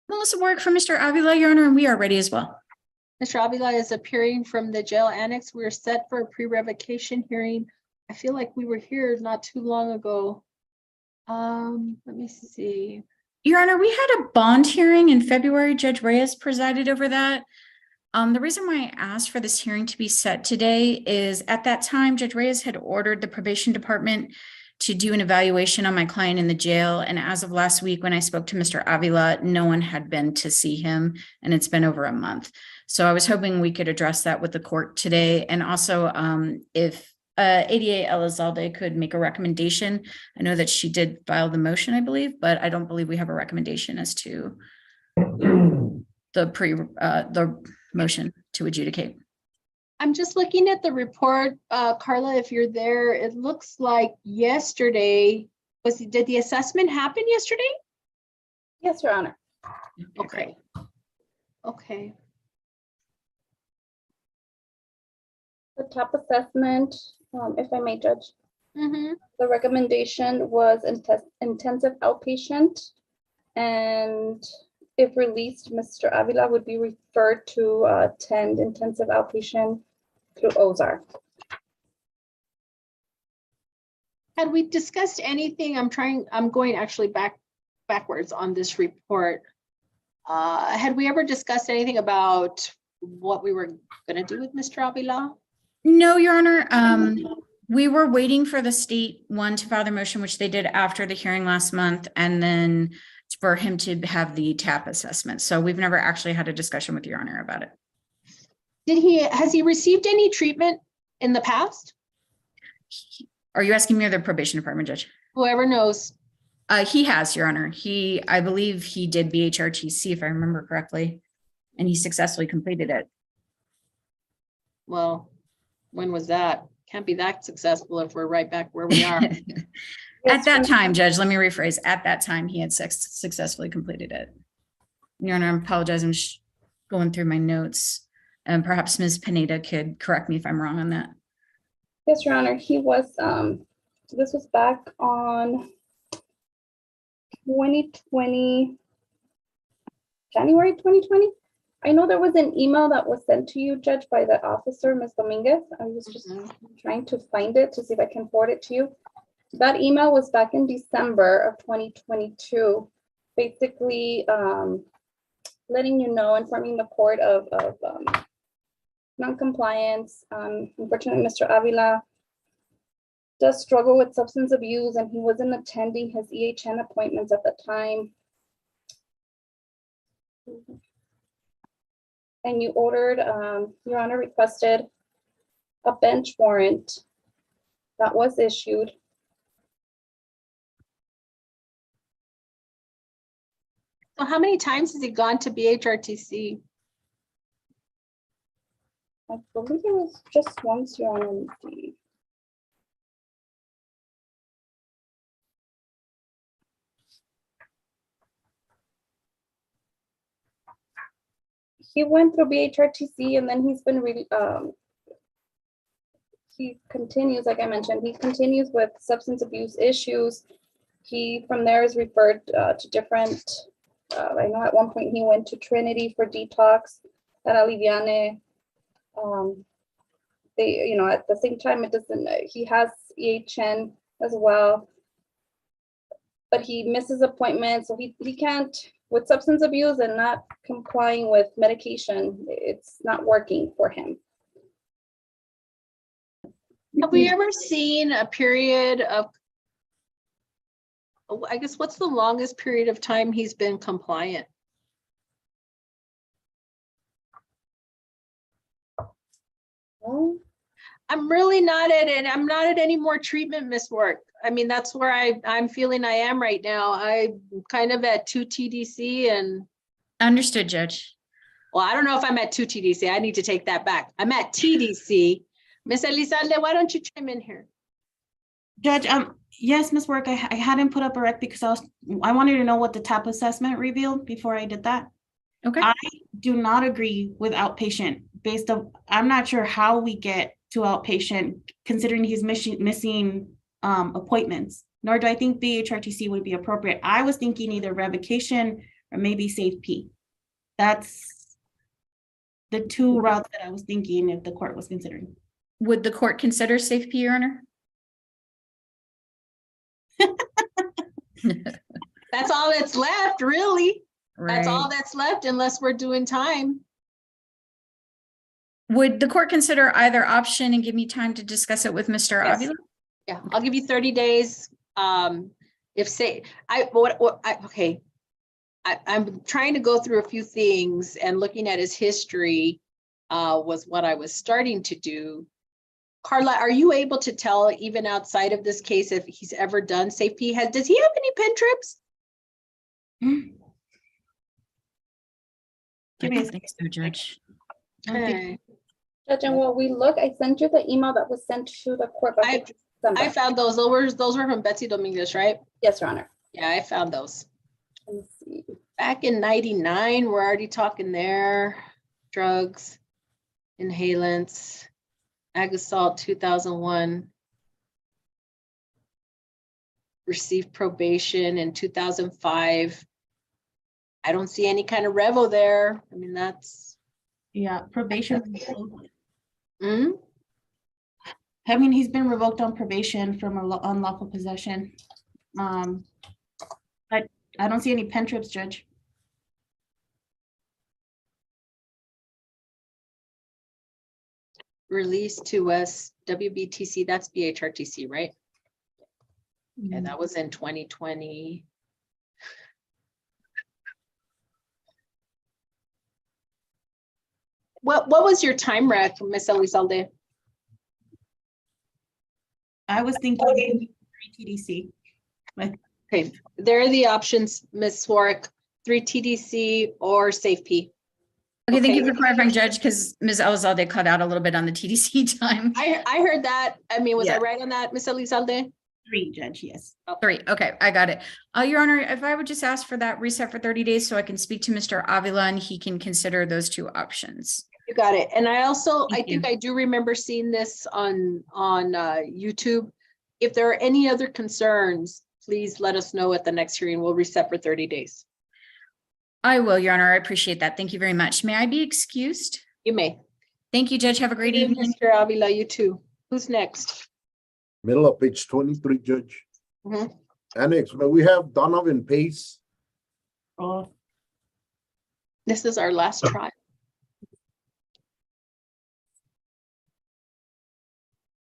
Melissa Warwick for Mr. Avila, Your Honor, and we are ready as well. Mr. Avila is appearing from the jail annex. We're set for a pre-revocation hearing. I feel like we were here not too long ago. Let me see. Your Honor, we had a bond hearing in February. Judge Reyes presided over that. The reason why I asked for this hearing to be set today is at that time, Judge Reyes had ordered the probation department to do an evaluation on my client in the jail. And as of last week, when I spoke to Mr. Avila, no one had been to see him, and it's been over a month. So I was hoping we could address that with the court today. And also if ADA Elizalde could make a recommendation. I know that she did file the motion, I believe, but I don't believe we have a recommendation as to the motion to adjudicate. I'm just looking at the report, Carla, if you're there, it looks like yesterday, did the assessment happen yesterday? Yes, Your Honor. Okay. Okay. The top assessment, if I may judge, Mm-hmm. the recommendation was intensive outpatient. And if released, Mr. Avila would be referred to attend intensive outpatient through Ozark. Had we discussed anything? I'm going actually backwards on this report. Had we ever discussed anything about what we were going to do with Mr. Avila? No, Your Honor. We were waiting for the state one to file their motion, which they did after the hearing last month, and then for him to have the TAP assessment. So we've never actually had a discussion with Your Honor about it. Has he received any treatment in the past? Are you asking me or the probation department, Judge? Whoever knows. He has, Your Honor. I believe he did BHRTC, if I remember correctly, and he successfully completed it. Well, when was that? Can't be that successful if we're right back where we are. At that time, Judge, let me rephrase. At that time, he had successfully completed it. Your Honor, I apologize. I'm just going through my notes, and perhaps Ms. Pineda could correct me if I'm wrong on that. Yes, Your Honor. He was, this was back on 2020, January 2020. I know there was an email that was sent to you, Judge, by the officer, Ms. Dominguez. I was just trying to find it to see if I can forward it to you. That email was back in December of 2022, basically letting you know, informing the court of non-compliance. Unfortunately, Mr. Avila does struggle with substance abuse, and he wasn't attending his EHN appointments at the time. And you ordered, Your Honor requested a bench warrant that was issued. So how many times has he gone to BHRTC? I believe it was just once, Your Honor. Let me see. He went through BHRTC, and then he's been really, he continues, like I mentioned, he continues with substance abuse issues. He, from there, is referred to different, I know at one point he went to Trinity for detox at Aliviane. They, you know, at the same time, it doesn't, he has EHN as well, but he misses appointments, so he can't, with substance abuse and not complying with medication, it's not working for him. Have we ever seen a period of, I guess, what's the longest period of time he's been compliant? Well, I'm really not at it. I'm not at any more treatment, Miss Work. I mean, that's where I'm feeling I am right now. I'm kind of at 2 TDC and. Understood, Judge. Well, I don't know if I'm at 2 TDC. I need to take that back. I'm at TDC. Miss Elizalde, why don't you chime in here? Judge, yes, Ms. Work, I hadn't put up a rec because I wanted to know what the TAP assessment revealed before I did that. Okay. I do not agree with outpatient based on, I'm not sure how we get to outpatient considering he's missing appointments, nor do I think BHRTC would be appropriate. I was thinking either revocation or maybe safe P. That's the two routes that I was thinking if the court was considering. Would the court consider safe P, Your Honor? That's all that's left, really. Right. That's all that's left unless we're doing time. Would the court consider either option and give me time to discuss it with Mr. Yes. Avila? Yeah, I'll give you 30 days. If say, okay. I'm trying to go through a few things and looking at his history was what I was starting to do. Carla, are you able to tell even outside of this case if he's ever done safety? Does he have any pen trips? I don't think so, Judge. Okay. Judge, and while we look, I sent you the email that was sent to the court. I found those. Those were from Betsy Dominguez, right? Yes, Your Honor. Yeah, I found those. Let me see. Back in 99, we're already talking there. Drugs, inhalants, ag assault 2001. Received probation in 2005. I don't see any kind of revo there. I mean, that's. Yeah, probation. Hmm? I mean, he's been revoked on probation from unlawful possession. I don't see any pen trips, Judge. Released to us, WBTC, that's BHRTC, right? Okay, that was in 2020. What was your time rec, Ms. Elizalde? I was thinking 3 TDC. Okay, there are the options, Ms. Swark, 3 TDC or SafeP. Okay, thank you for clarifying, Judge, because Ms. Elizalde cut out a little bit on the TDC time. I heard that. I mean, was I Yeah. right on that, Ms. Elizalde? 3, Judge, yes. 3, okay, I got it. Your Honor, if I would just ask for that reset for 30 days so I can speak to Mr. Avila and he can consider those 2 options. You got it. And I also, Thank I think you. I do remember seeing this on YouTube. If there are any other concerns, please let us know at the next hearing. We'll reset for 30 days. I will, Your Honor. I appreciate that. Thank you very much. May I be excused? You may. Thank you, Judge. Have a great evening. Mr. Avila, you too. Who's next? Middle of page 23, Judge. Mhm. Annex, but we have Donovan Pace. Oh, This is our last trial.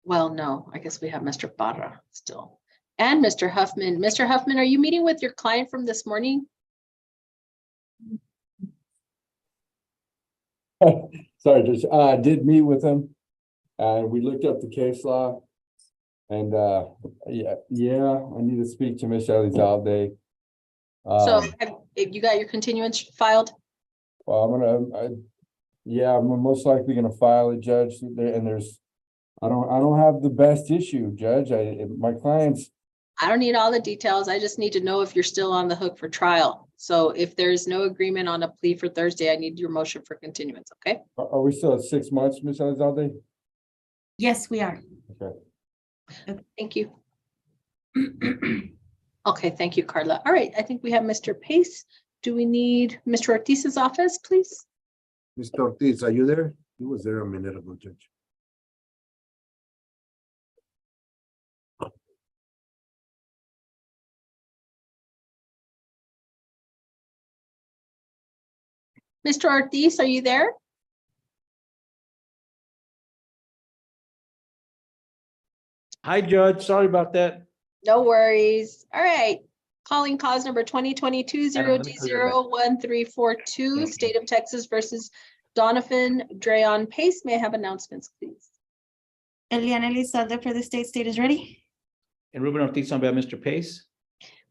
Well, no, I guess we have Mr. Barra still. And Mr. Huffman. Mr. Huffman, are you meeting with your client from this morning? Sorry, Judge, I did meet with him, and we looked up the case law. And, yeah, I need to speak to Ms. Elizalde. So if you got your continuance filed? Well, I'm most likely gonna file it, Judge, and I don't have the best issue, Judge, my clients. I don't need all the details. I just need to know if you're still on the hook for trial. So if there's no agreement on a plea for Thursday, I need your motion for continuance, okay? Are we still at 6 months, Ms. Elizalde? yes, we are. Okay. Thank you. Okay, thank you, Carla. All right, I think we have Mr. Pace. Do we need Mr. Ortiz's office, please? Mr. Ortiz, are you there? He was there a minute ago, Judge. Mr. Ortiz, are you there? Hi, Judge. Sorry about that. No worries. All right. Calling cause number 2022-0D01342, State of Texas versus Donovan Dreon Pace. May I have announcements, please? Eliana Elizalde for the state is ready. And Ruben Ortiz on behalf of Mr. Pace.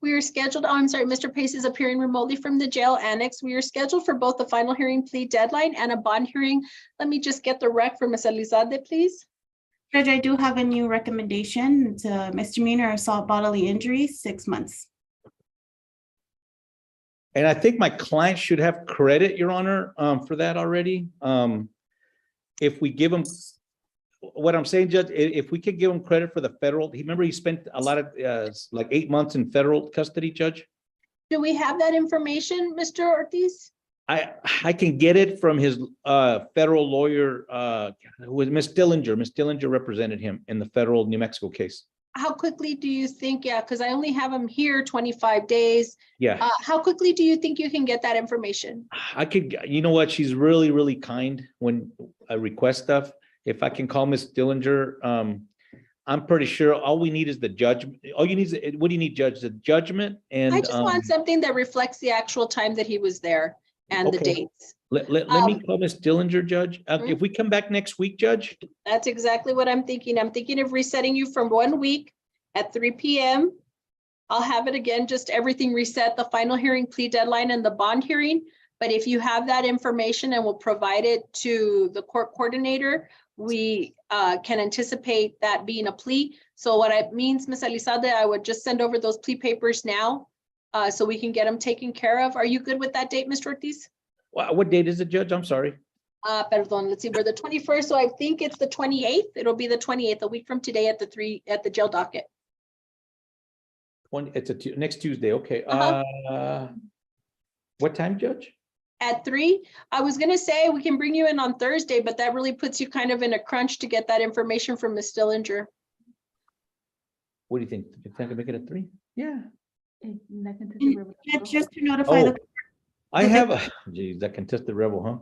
We are scheduled, oh, I'm sorry, Mr. Pace is appearing remotely from the jail annex. We are scheduled for both the final hearing plea deadline and a bond hearing. Let me just get the rec for Ms. Elizalde, please. Judge, I do have a new recommendation. It's a misdemeanor assault bodily injury, 6 months. And I think my client should have credit, Your Honor, for that already. If we give him, what I'm saying, Judge, if we could give him credit for the federal, remember he spent a lot of, like 8 months in federal custody, Judge? Do we have that information, Mr. Ortiz? I can get it from his federal lawyer, who was Ms. Dillinger. Ms. Dillinger represented him in the federal New Mexico case. How quickly do you think, yeah, because I only have him here 25 days. Yeah. How quickly do you think you can get that information? I could, you know what, she's really, really kind when I request stuff. If I can call Ms. Dillinger, I'm pretty sure all we need is the judgment. All you need is, what do you need, Judge? The judgment and. I just want something that reflects the actual time that he was there and the Okay. dates. Let me call Ms. Dillinger, Judge. If we come back next week, Judge, That's exactly what I'm thinking. I'm thinking of resetting you from 1 week at 3 p.m. I'll have it again, just everything reset, the final hearing, plea deadline, and the bond hearing. But if you have that information and will provide it to the court coordinator, we can anticipate that being a plea. So what it means, Ms. Elizalde, I would just send over those plea papers now so we can get them taken care of. Are you good with that date, Mr. Ortiz? what date is it, Judge? I'm sorry. Perdón, let's see, we're the 21st, so I think it's the 28th. It'll be the 28th, a week from today at the jail docket. It's next Tuesday. Okay. What time, Judge? At 3. I was gonna say we can bring you in on Thursday, but that really puts you kind of in a crunch to get that information from Ms. Dillinger. What do you think? You think I can make it at 3? Yeah. Just to notify the. I have geez, that can test the rebel, huh?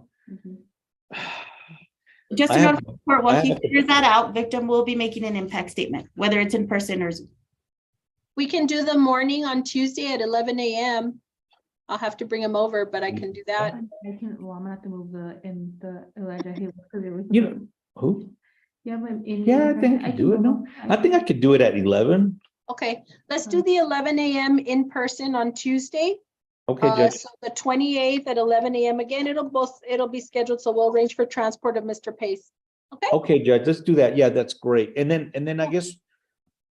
Just to I have- notify the court, once I he have- figures that out, victim will be making an impact statement, whether it's in person or Zoom. We can do the morning on Tuesday at 11 a.m. I'll have to bring him over, but I can do that. I'm gonna have to move the Elijah Hill. You know who? Yeah, but Yeah, I think I could do it. No, I think I could do it at 11. Okay, let's do the 11 a.m. in person on Tuesday. Okay, Judge. So the 28th at 11 a.m. Again, it'll be scheduled, so we'll arrange for transport of Mr. Pace. Okay. Okay, Judge, let's do that. Yeah, that's great. And then I guess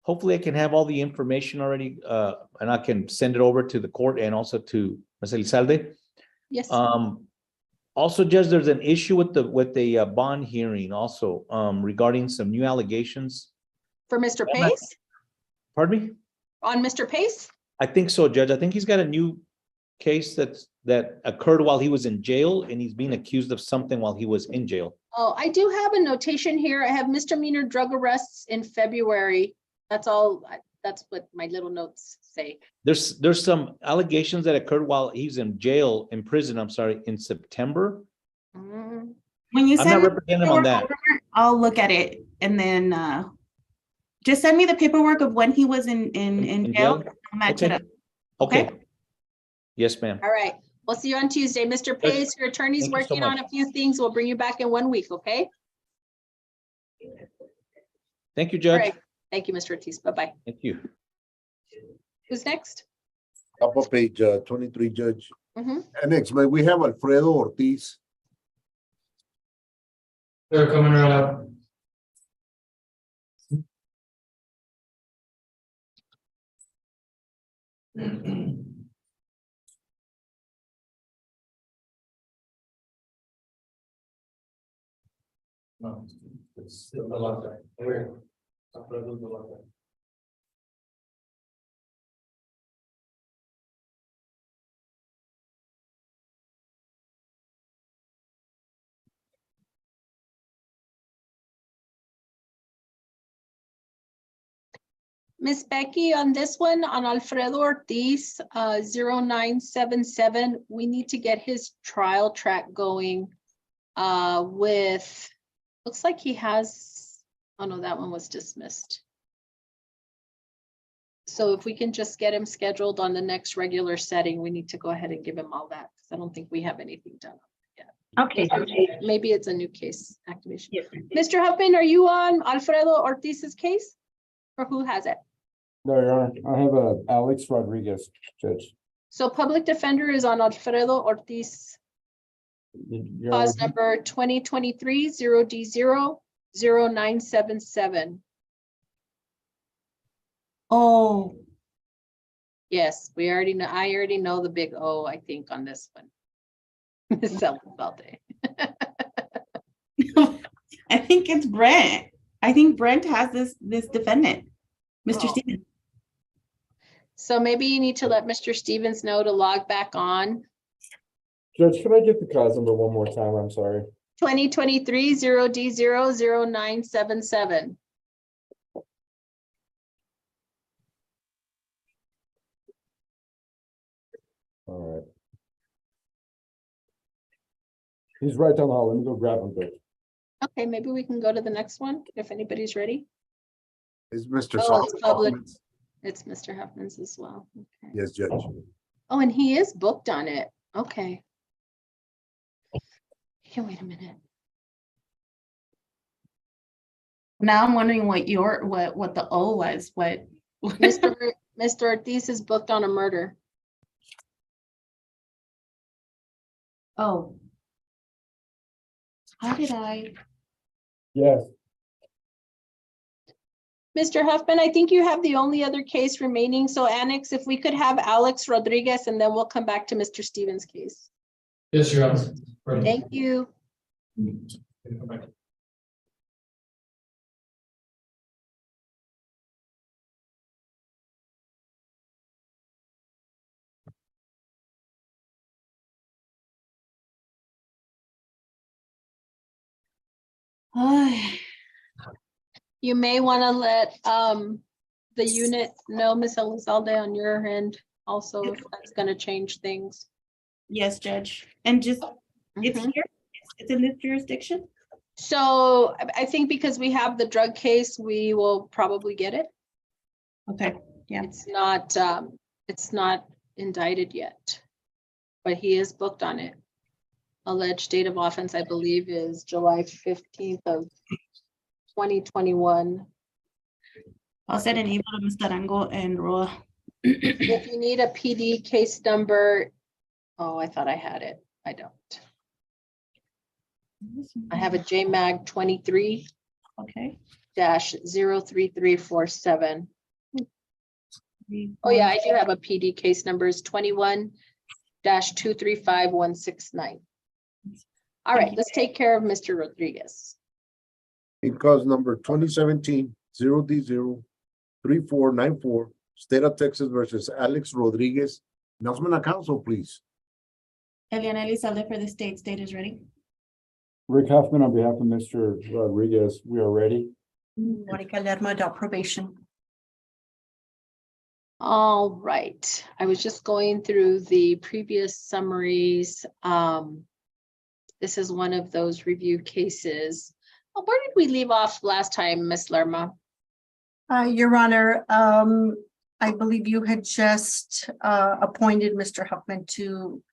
hopefully I can have all the information already, and I can send it over to the court and also to Ms. Elizalde. Yes. Also, Judge, there's an issue with the bond hearing also, regarding some new allegations. For Mr. Pace? Pardon me? On Mr. Pace? I think so, Judge. I think he's got a new case that occurred while he was in jail, and he's being accused of something while he was in jail. Oh, I do have a notation here. I have misdemeanor drug arrests in February. That's all. That's what my little notes say. There's some allegations that occurred while he's in jail, in prison, I'm sorry, in September. Mm. When you I'm send not me the representing him on paperwork that. over, I'll look at it and then just send me the paperwork of when he was in jail. I'll match it Okay. up. Okay. Yes, ma'am. All right. We'll see you on Tuesday. Mr. Pace, your attorney's Thank you so working on much. a few things. We'll bring you back in 1 week, okay? Thank you, All Judge. right. Thank you, Mr. Ortiz. Bye-bye. Thank you. Who's next? Top of page 23, Judge. Mhm. And next, may we have Alfredo Ortiz? They're coming right up. No, it's still the left side. Where? Alfredo's the left side. Miss Becky, on this one, on Alfredo Ortiz, 0977, we need to get his trial track going with, looks like he has, oh no, that one was dismissed. So if we can just get him scheduled on the next regular setting, we need to go ahead and give him all that, because I don't think we have anything done yet. Okay. Maybe it's a new case activation. Yes. Mr. Huffman, are you on Alfredo Ortiz's case? Or who has it? No, Your Honor, I have Alex Rodriguez, Judge. So public defender is on Alfredo Ortiz, Your cause Honor, number 2023-0D00977. Oh, Yes, we already know, I already know the big O, I think, on this one. Ms. Elizalde. I think it's Brent. I think Brent has this defendant, Mr. Oh. Stevens. So maybe you need to let Mr. Stevens know to log back on. Judge, can I get the cause number one more time? I'm sorry. 2023-0D00977. All right. He's right down the hall. Let me go grab him quick. Okay, maybe we can go to the next one if anybody's ready. Is Mr. Oh, it's public. Solomon? It's Mr. Huffman's as well. Okay. Yes, Judge. Oh, and he is booked on it. Okay. Okay, wait a minute. Now I'm wondering what what the O was, what? Mr. Ortiz is booked on a murder. Oh. How did I? Yes, Mr. Huffman, I think you have the only other case remaining. So Annex, if we could have Alex Rodriguez, and then we'll come back to Mr. Stevens' case. Yes, Your Honor. Thank you. You may want to let the unit know, Ms. Elizalde, on your end also, if that's going to change things. Yes, Judge. And just, it's here, it's in this jurisdiction? So I think because we have the drug case, we will probably get it. Okay, yeah. It's not indicted yet, but he is booked on it. Alleged date of offense, I believe, is July 15th of 2021. I'll send an email to Mr. Arango and Roa. If you need a PD case number, oh, I thought I had it. I don't. I have a JMAG 23. Okay. -03347. Oh yeah, I do have a PD case number is 21-235169. All right, let's take care of Mr. Rodriguez. In cause number 2017-0D03494, State of Texas versus Alex Rodriguez. Announcement of council, please. Eliana Elizalde for the state is ready. Rick Huffman on behalf of Mr. Rodriguez, we are ready. Monica Lerma, adult probation. All right, I was just going through the previous summaries. This is one of those review cases. Where did we leave off last time, Ms. Lerma? Your Honor, I believe you had just appointed Mr. Huffman to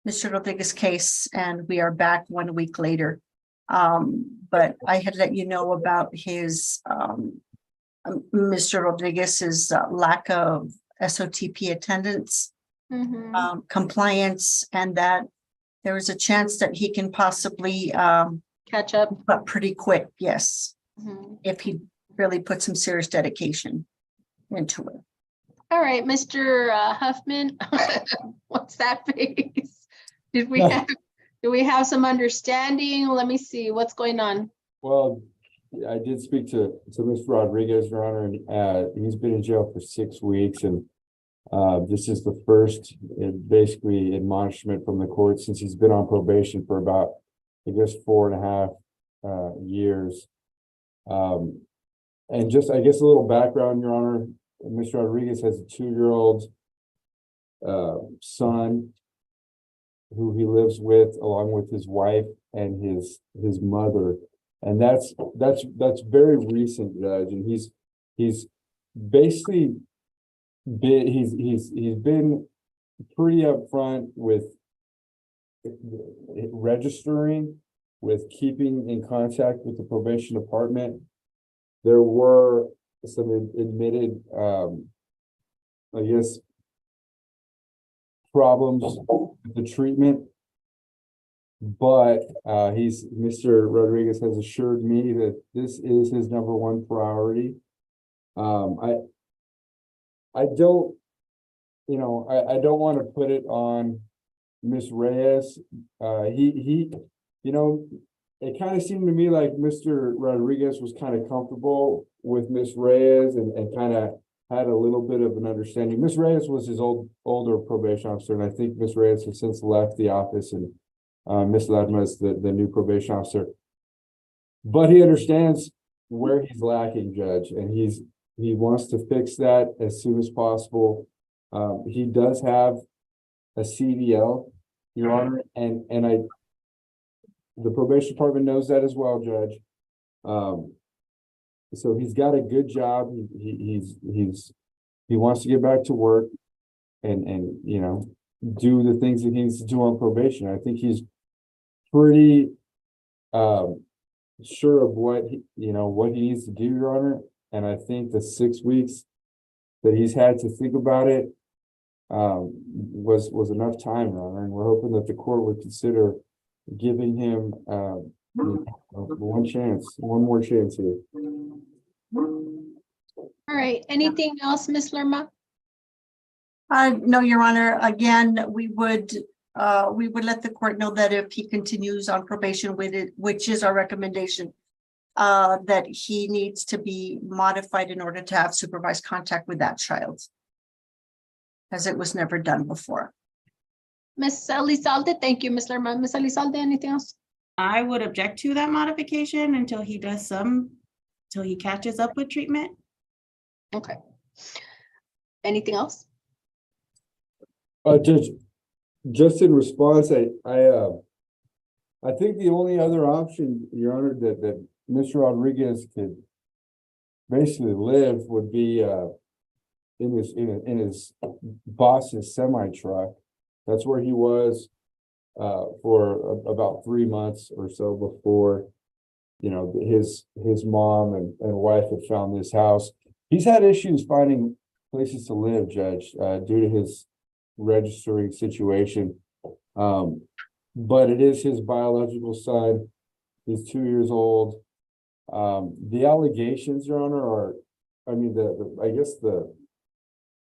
Mr. Rodriguez's case, and we are back 1 week later. But I had let you know about his Mr. Rodriguez's lack of SOTP attendance, compliance, and that there is a chance that he can possibly catch up, but pretty quick, yes, Mm-hmm. if he really put some serious dedication into it. All right, Mr. Huffman, what's that face? Do we have some understanding? Let me see what's going on. Well, I did speak to Mr. Rodriguez, Your Honor, and he's been in jail for 6 weeks, and this is the first basically admonishment from the court since he's been on probation for about, I guess, 4.5 years. And just, I guess, a little background, Your Honor. Mr. Rodriguez has a 2-year-old son who he lives with, along with his wife and his mother, and that's very recent, Judge. And he's basically been pretty upfront with registering, with keeping in contact with the probation department. There were some admitted, I guess, problems with the treatment, but Mr. Rodriguez has assured me that this is his #1 priority. I don't, I don't want to put it on Ms. Reyes. It kind of seemed to me like Mr. Rodriguez was kind of comfortable with Ms. Reyes and kind of had a little bit of an understanding. Ms. Reyes was his older probation officer, and I think Ms. Reyes has since left the office, and Ms. Ledma is the new probation officer. But he understands where he's lacking, Judge, and he wants to fix that as soon as possible. He does have a CDL, Your Honor, and the probation department knows that as well, Judge. So he's got a good job. He wants to get back to work and, you know, do the things that he needs to do on probation. I think he's pretty, sure of what, what he needs to do, Your Honor. And I think the 6 weeks that he's had to think about it, was enough time, Your Honor. And we're hoping that the court would consider giving him, one more chance here. All right, anything else, Ms. Lerma? No, Your Honor, again, we would let the court know that if he continues on probation with it, which is our recommendation, that he needs to be modified in order to have supervised contact with that child, as it was never done before. Ms. Elizalde, thank you, Ms. Lerma. Ms. Elizalde, anything else? I would object to that modification until he catches up with treatment. Okay. Anything else? Just in response, I think the only other option, Your Honor, that Mr. Rodriguez could basically live would be in his boss's semi truck. That's where he was for about 3 months or so before, his mom and wife had found this house. He's had issues finding places to live, Judge, due to his registering situation. But it is his biological son. He's 2 years old. The allegations, Your Honor,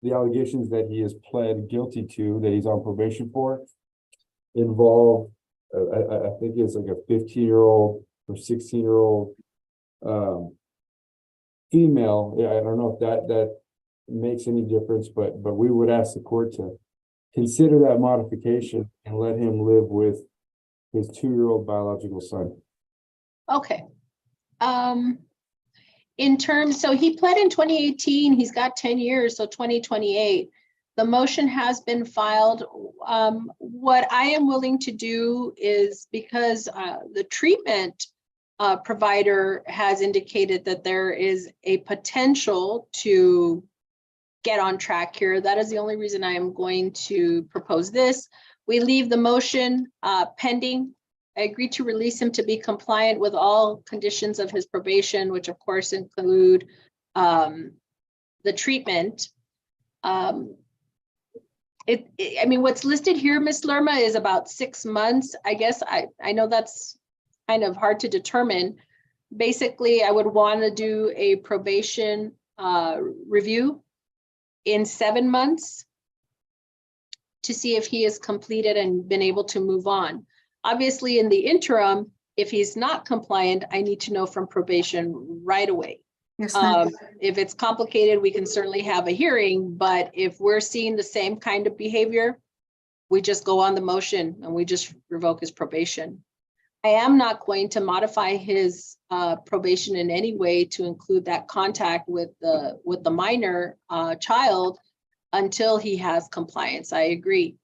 the allegations that he has pled guilty to, that he's on probation for, involve, I think it's like a 15-year-old or 16-year-old female. Yeah, I don't know if that makes any difference, but we would ask the court to consider that modification and let him live with his 2-year-old biological son. Okay. So he pled in 2018, he's got 10 years, so 2028. The motion has been filed. What I am willing to do is, because the treatment provider has indicated that there is a potential to get on track here. That is the only reason I am going to propose this. We leave the motion pending. I agree to release him to be compliant with all conditions of his probation, which of course include the treatment. What's listed here, Ms. Lerma, is about 6 months. I guess I know that's kind of hard to determine. Basically, I would want to do a probation review in 7 months to see if he has completed and been able to move on. Obviously, in the interim, if he's not compliant, I need to know from probation right away. Yes, if it's complicated, we can certainly have a hearing, but if we're seeing the same kind of behavior, we just go on the motion and we just revoke his probation. I am not going to modify his probation in any way to include that contact with the minor child until he has compliance. I agree.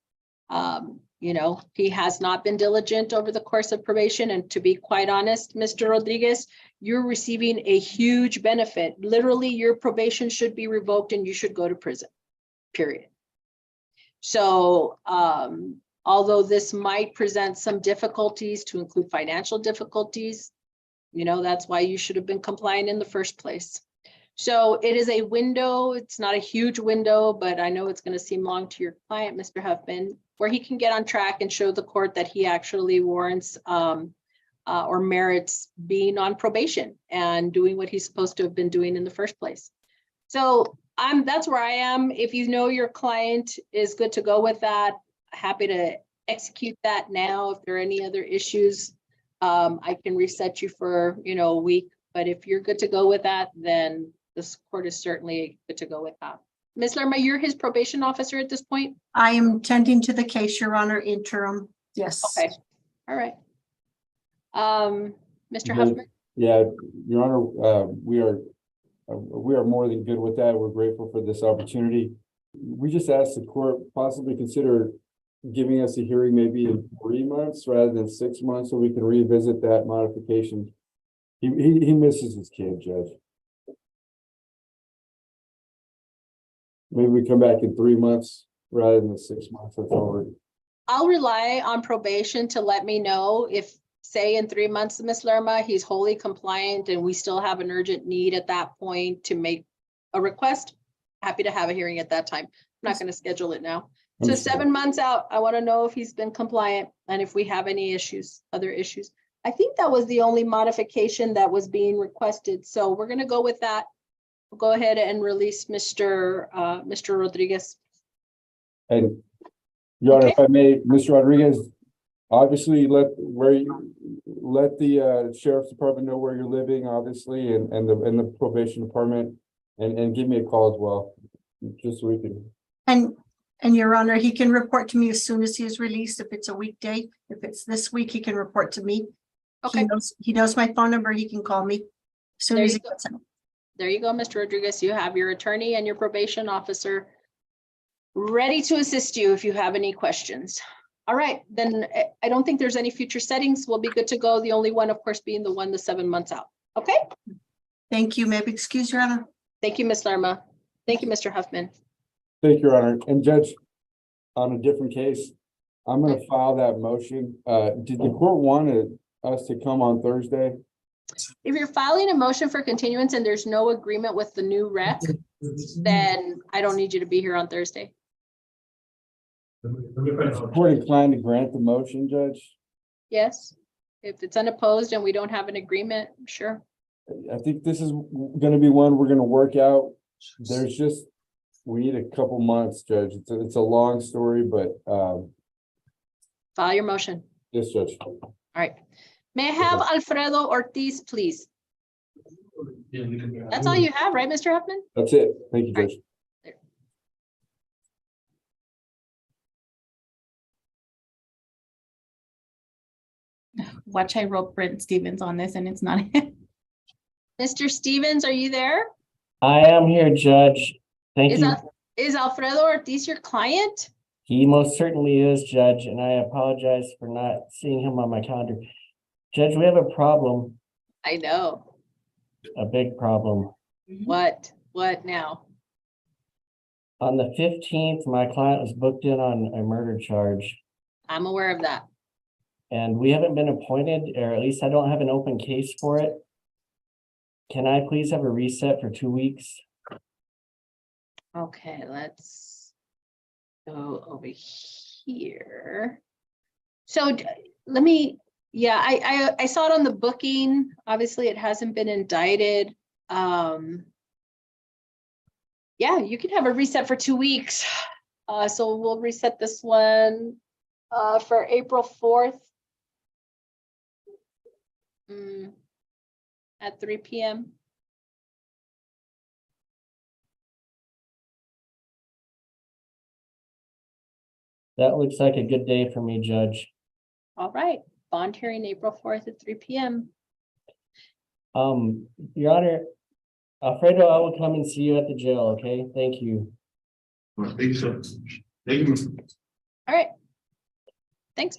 He has not been diligent over the course of probation. And to be quite honest, Mr. Rodriguez, you're receiving a huge benefit. Literally, your probation should be revoked and you should go to prison, period. So although this might present some difficulties, to include financial difficulties, that's why you should have been compliant in the first place. So it is a window. It's not a huge window, but I know it's going to seem long to your client, Mr. Huffman, where he can get on track and show the court that he actually warrants or merits being on probation and doing what he's supposed to have been doing in the first place. So that's where I am. If your client is good to go with that, happy to execute that now. If there are any other issues, I can reset you for a week. But if you're good to go with that, then this court is certainly good to go with that. Ms. Lerma, you're his probation officer at this point? I am tending to the case, Your Honor, interim. Yes. Okay. All right. Mr. Huffman? Yeah, Your Honor, we are more than good with that. We're grateful for this opportunity. We just asked the court possibly consider giving us a hearing maybe in 3 months rather than 6 months, so we can revisit that modification. He misses his kid, Judge. maybe we come back in 3 months rather than the 6 months. That's all we're. I'll rely on probation to let me know if, say, in 3 months, Ms. Lerma, he's wholly compliant and we still have an urgent need at that point to make a request. Happy to have a hearing at that time. I'm not going to schedule it now. So Understood. 7 months out, I want to know if he's been compliant and if we have any issues, other issues. I think that was the only modification that was being requested. So we're going to go with that. We'll go ahead and release Mr. Rodriguez. And Your Honor, if I may, Mr. Rodriguez, obviously let the sheriff's department know where you're living, obviously, and the probation department, and give me a call as well, just so we can. And Your Honor, he can report to me as soon as he is released. If it's a weekday, if it's this week, he can report to me. Okay. He knows my phone number. He can call me as soon There as you he go. gets it. There you go, Mr. Rodriguez. You have your attorney and your probation officer ready to assist you if you have any questions. All right, then I don't think there's any future settings. We'll be good to go. The only one, of course, being the 7 months out. Okay? Thank you. May I be excused, Your Honor? Thank you, Ms. Lerma. Thank you, Mr. Huffman. Thank you, Your Honor. And Judge, on a different case, I'm gonna file that motion. Did the court want us to come on Thursday? If you're filing a motion for continuance and there's no agreement with the new rec, then I don't need you to be here on Thursday. Is the court inclined to grant the motion, Judge? Yes? If it's unopposed and we don't have an agreement, sure. I think this is gonna be one we're gonna work out. There's just, we need a couple months, Judge. It's a long story, but, File your motion. yes, Judge. All right. May I have Alfredo Ortiz, please? That's all you have, right, Mr. Huffman? That's it. Thank you, All right. Judge. Watch, I wrote Brent Stevens on this and it's not him. Mr. Stevens, are you there? I am here, Judge. Thank you. Is Alfredo Ortiz your client? He most certainly is, Judge, and I apologize for not seeing him on my calendar. Judge, we have a problem, I know. a big problem. What now? On the 15th, my client was booked in on a murder charge, I'm aware of that. and we haven't been appointed, or at least I don't have an open case for it. Can I please have a reset for 2 weeks? Okay, let's go over here. So let me, yeah, I saw it on the booking. Obviously, it hasn't been indicted. Yeah, you can have a reset for 2 weeks. So we'll reset this one for April 4th. At 3 p.m. That looks like a good day for me, Judge. All right, bond hearing April 4th at 3 p.m. Your Honor, Alfredo, I will come and see you at the jail, okay? Thank you. Thank you, sir. Thank you. All right,